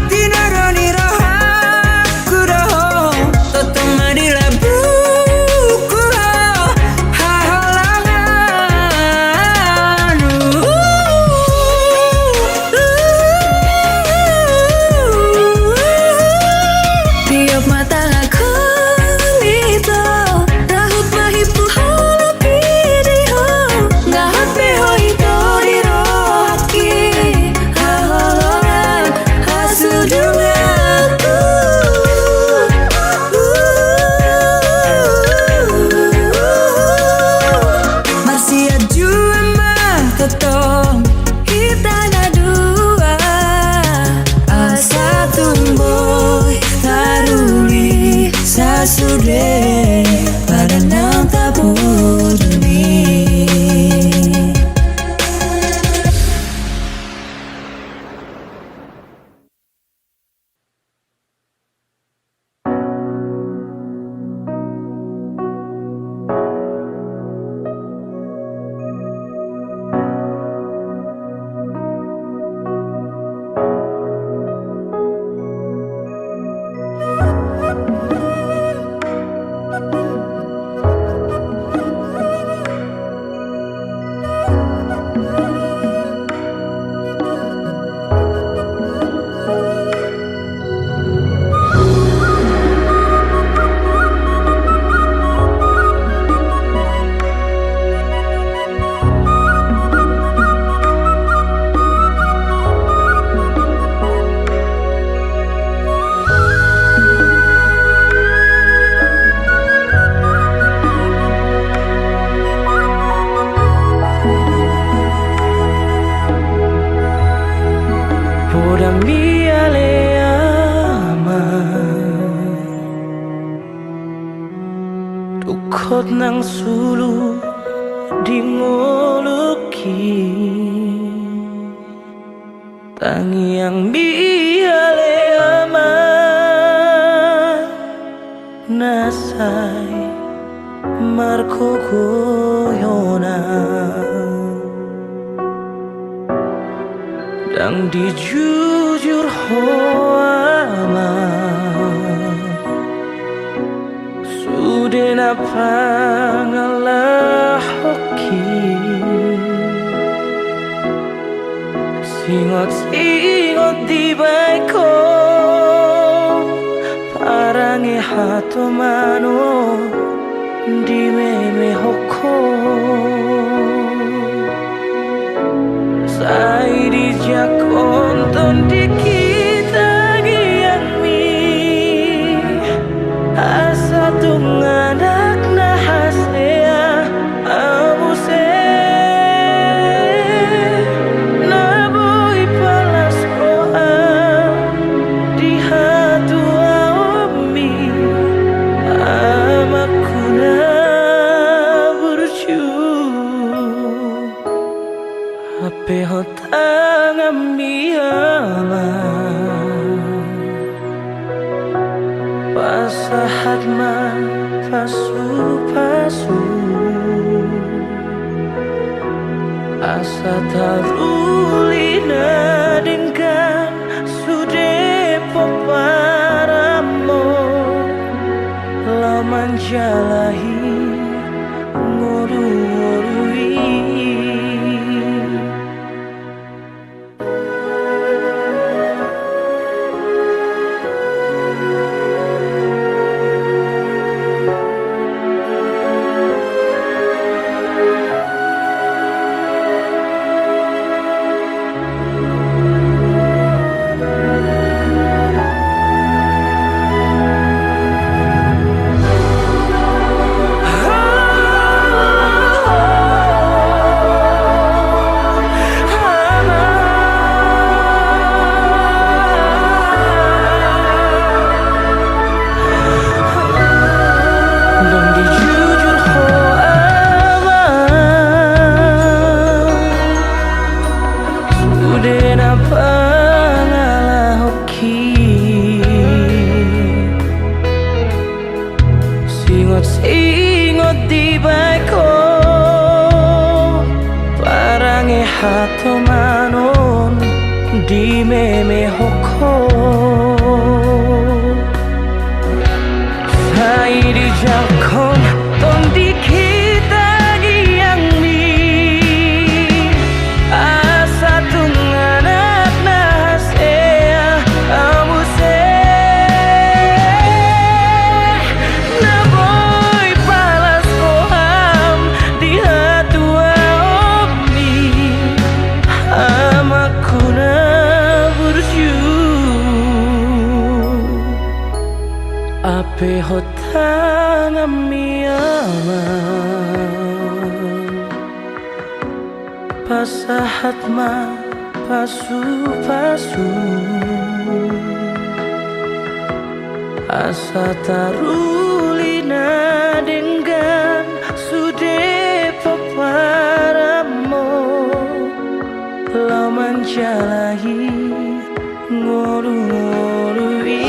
dinaroni rohaku doho Totomadi labuku hahalangan Tiap mata aku nito rahut mahipu holo pidiho ngahat beho ito dirohaki haholongan hasudunganku Marsia jua totong kita na dua asa tumboy taruli sasude pada nang tabuduni Podang biale ama Dukot nang sulu di ngoluki Tangi yang biale ama Nasai marco goyona Dang dijujur hoama Sudena pangalah hoki Singot di baiko Parangi hato mano di meme hoko Sai di jakonton di kita gianmi Asa tunganak na hasea abuse Na boy palas roa di hatu aomi Amakuna burcu Ape hotang ambiama Pasahat man pasu Asa taruli na dengan sude poparamo Laman jalahi ngoru-ngorui di baiko parange hato manon di meme hoko sai di jalkon ton di kita yang mi asa tungan anak nasea amuse na boy palas koham di hatua omi amakuna burju ape hotang ami aman pasahat ma pasu-pasu asa tarulina dengan sude paparamo laman jalahi ngolu-ngolui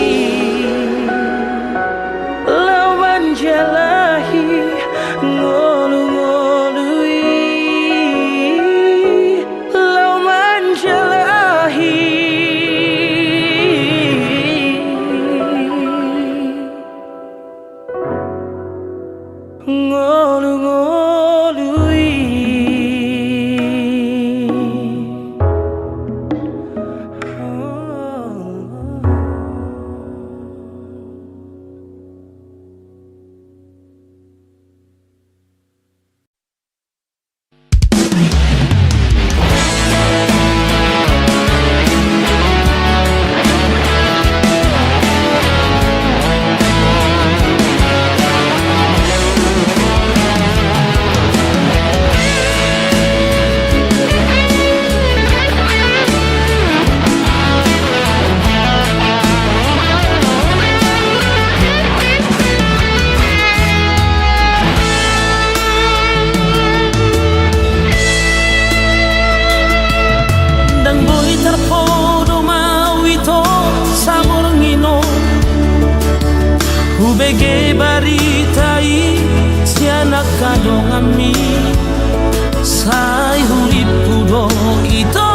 laman jalahi ngolu-ngolui laman jalahi ngolu-ngolui. Bege baritai sianak kadong ami sai hurip pudo ito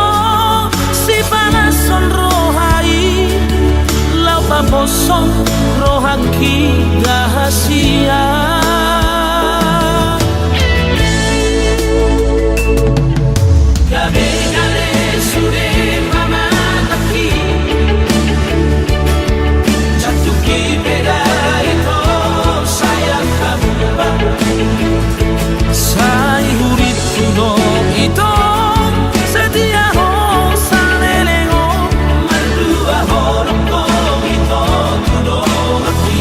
si panason rohai lau paposong rohaki rahasia gabe gale sude pamataki jatuki beda sai hurit kudo ito setia ho salelego mardua horoko ito kudo mati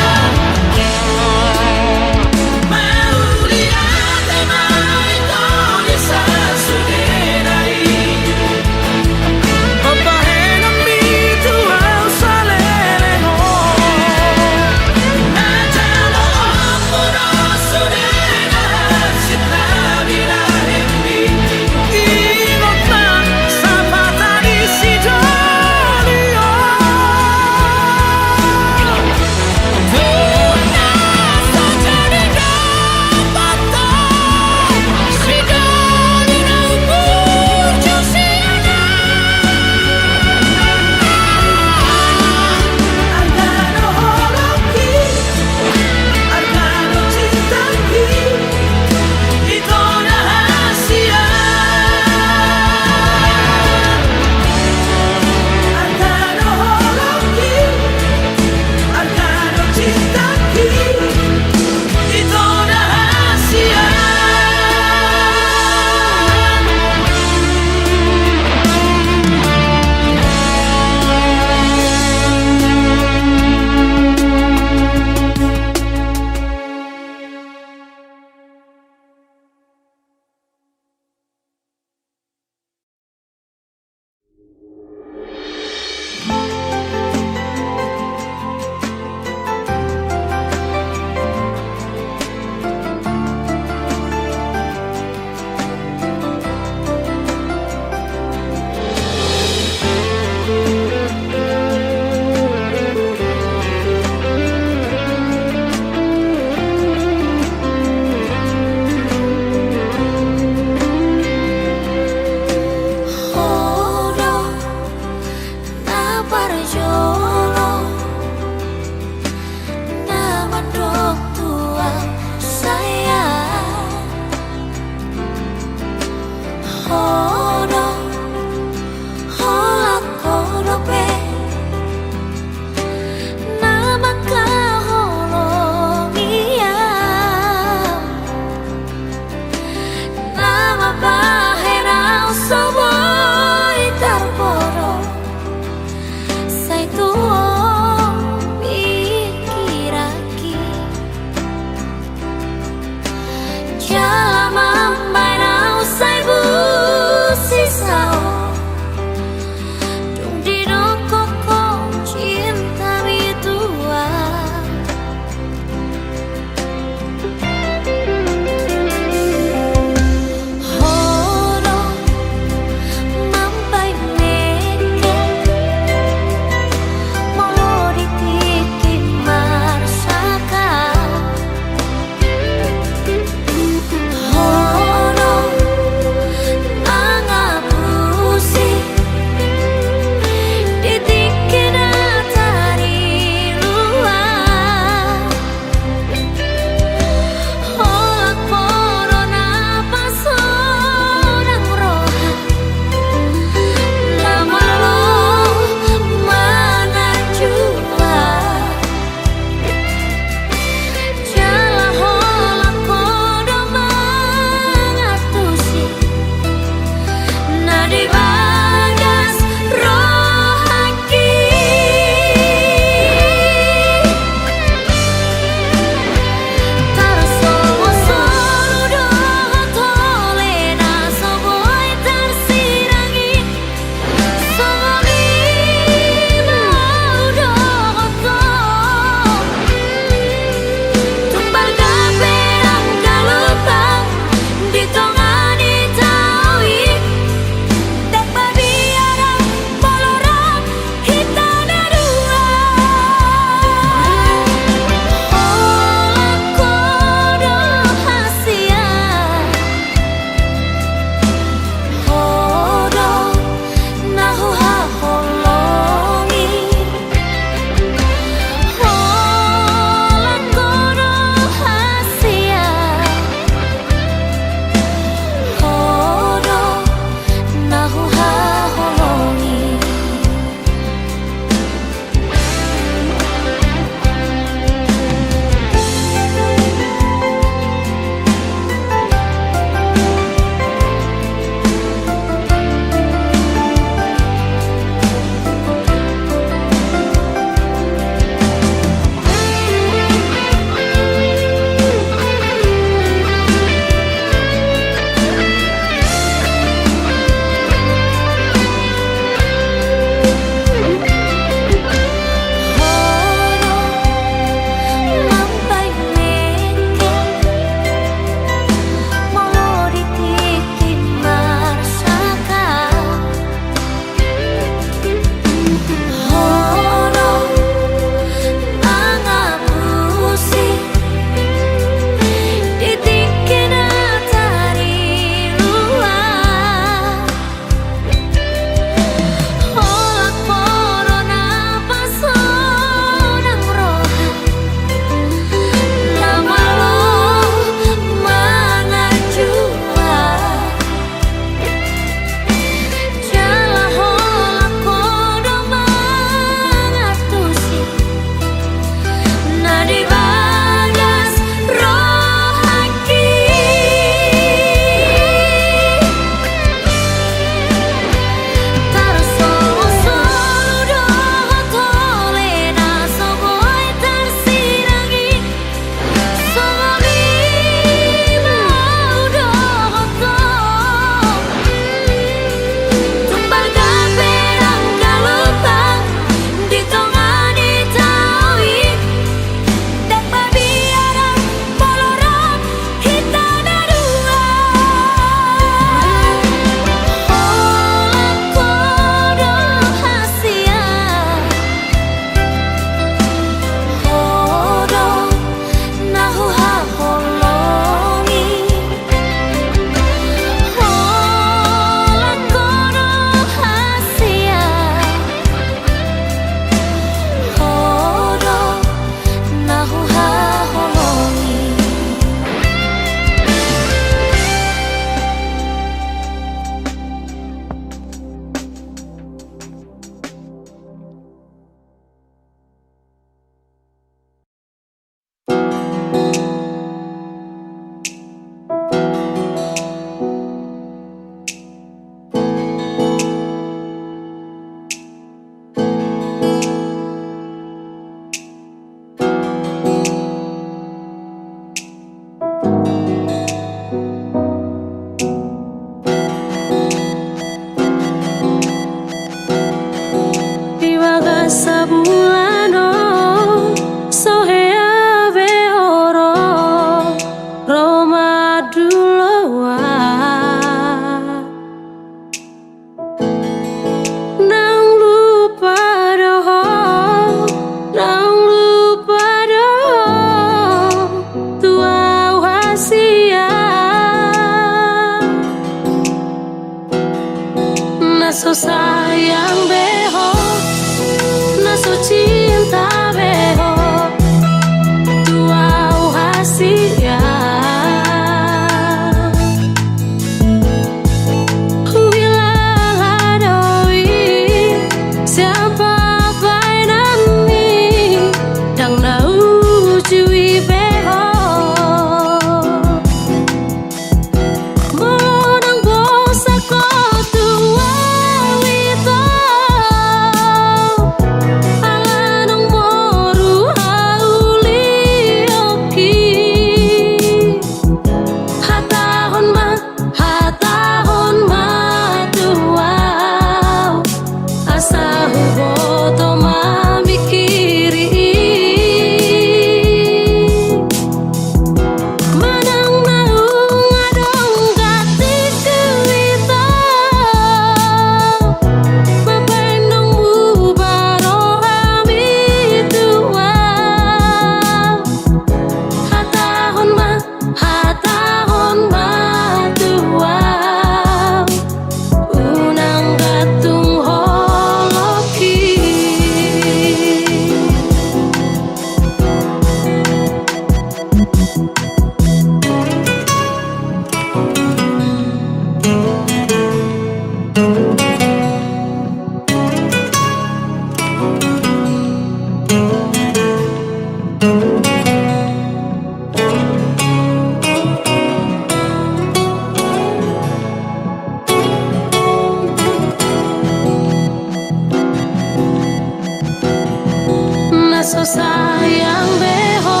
so sayang beho,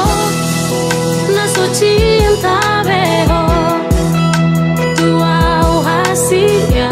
na so cinta beho, tuau hasilnya.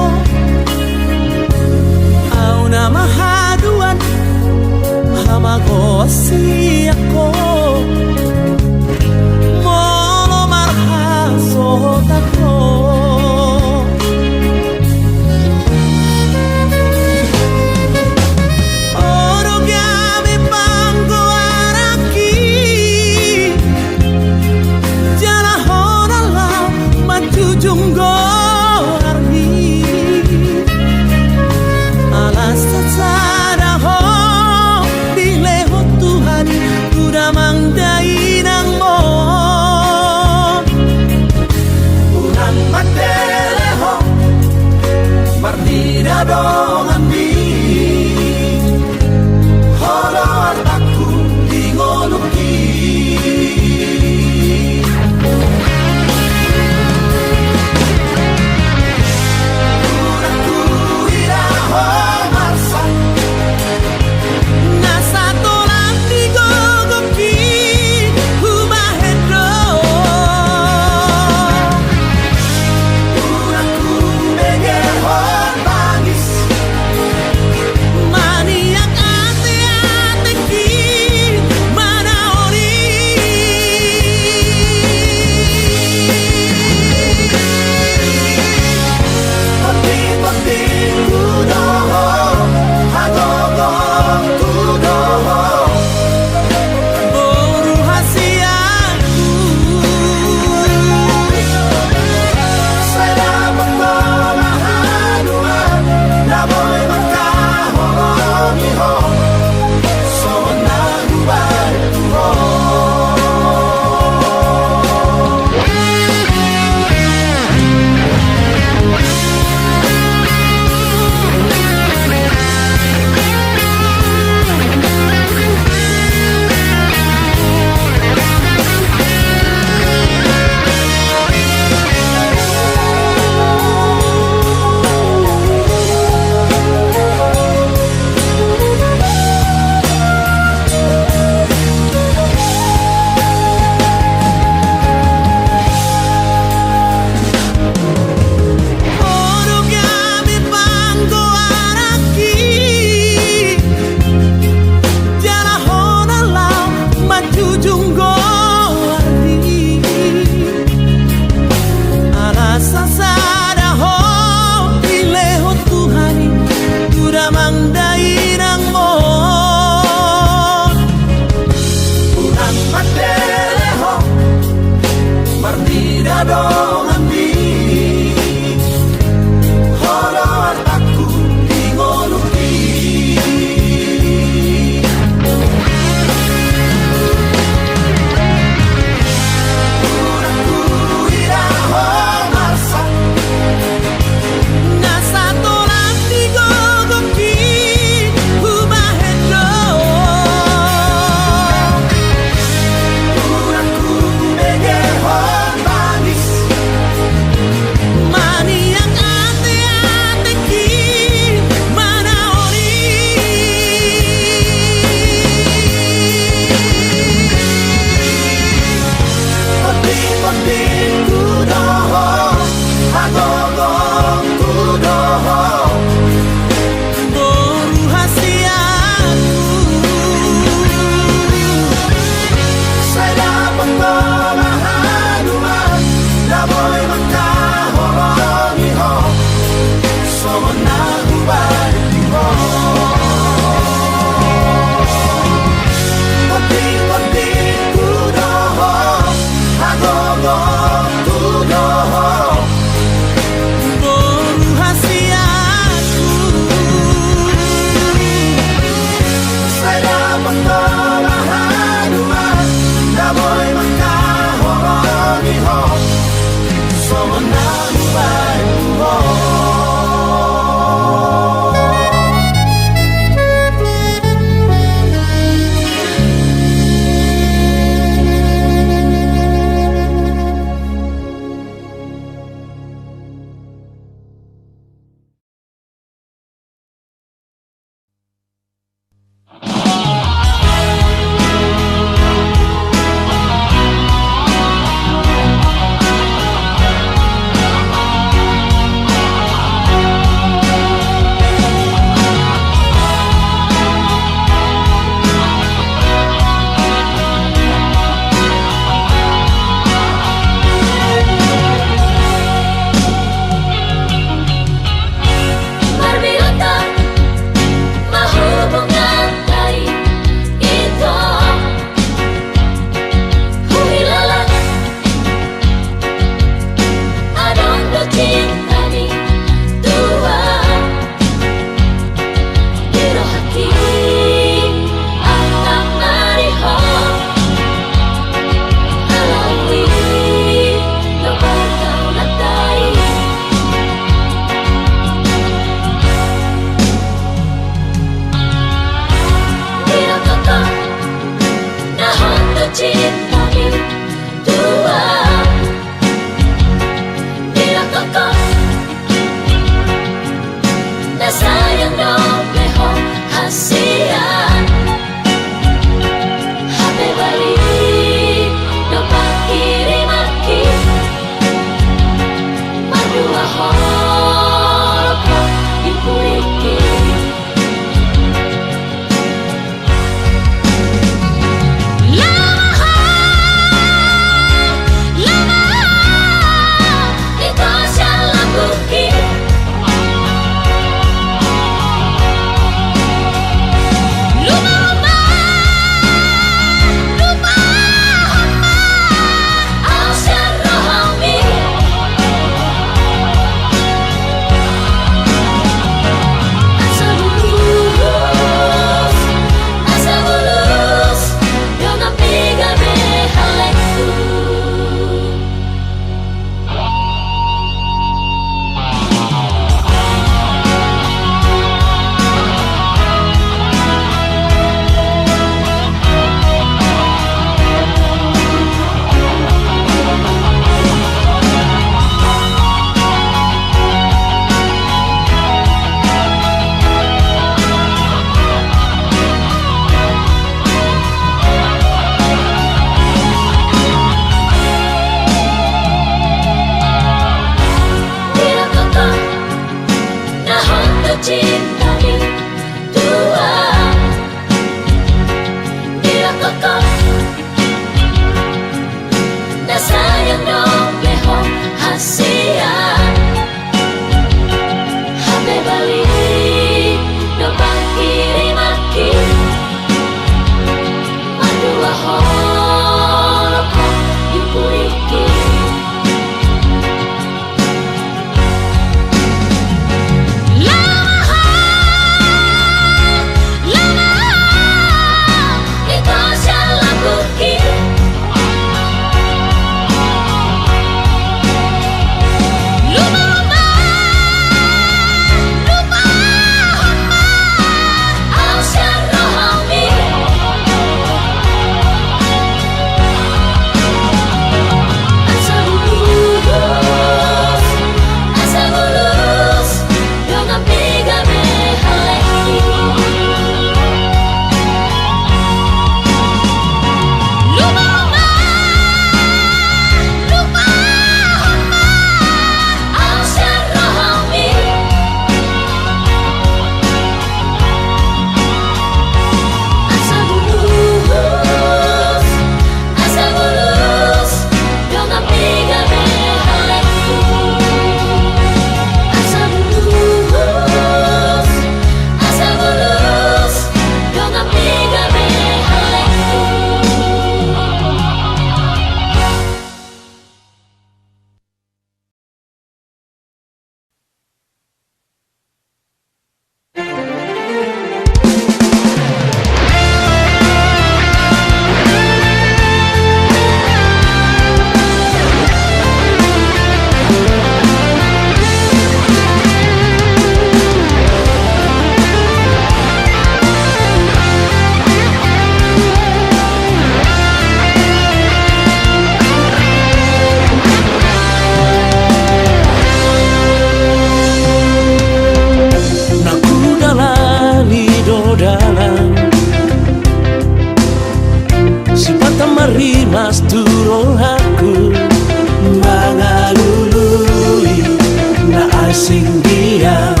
asing diam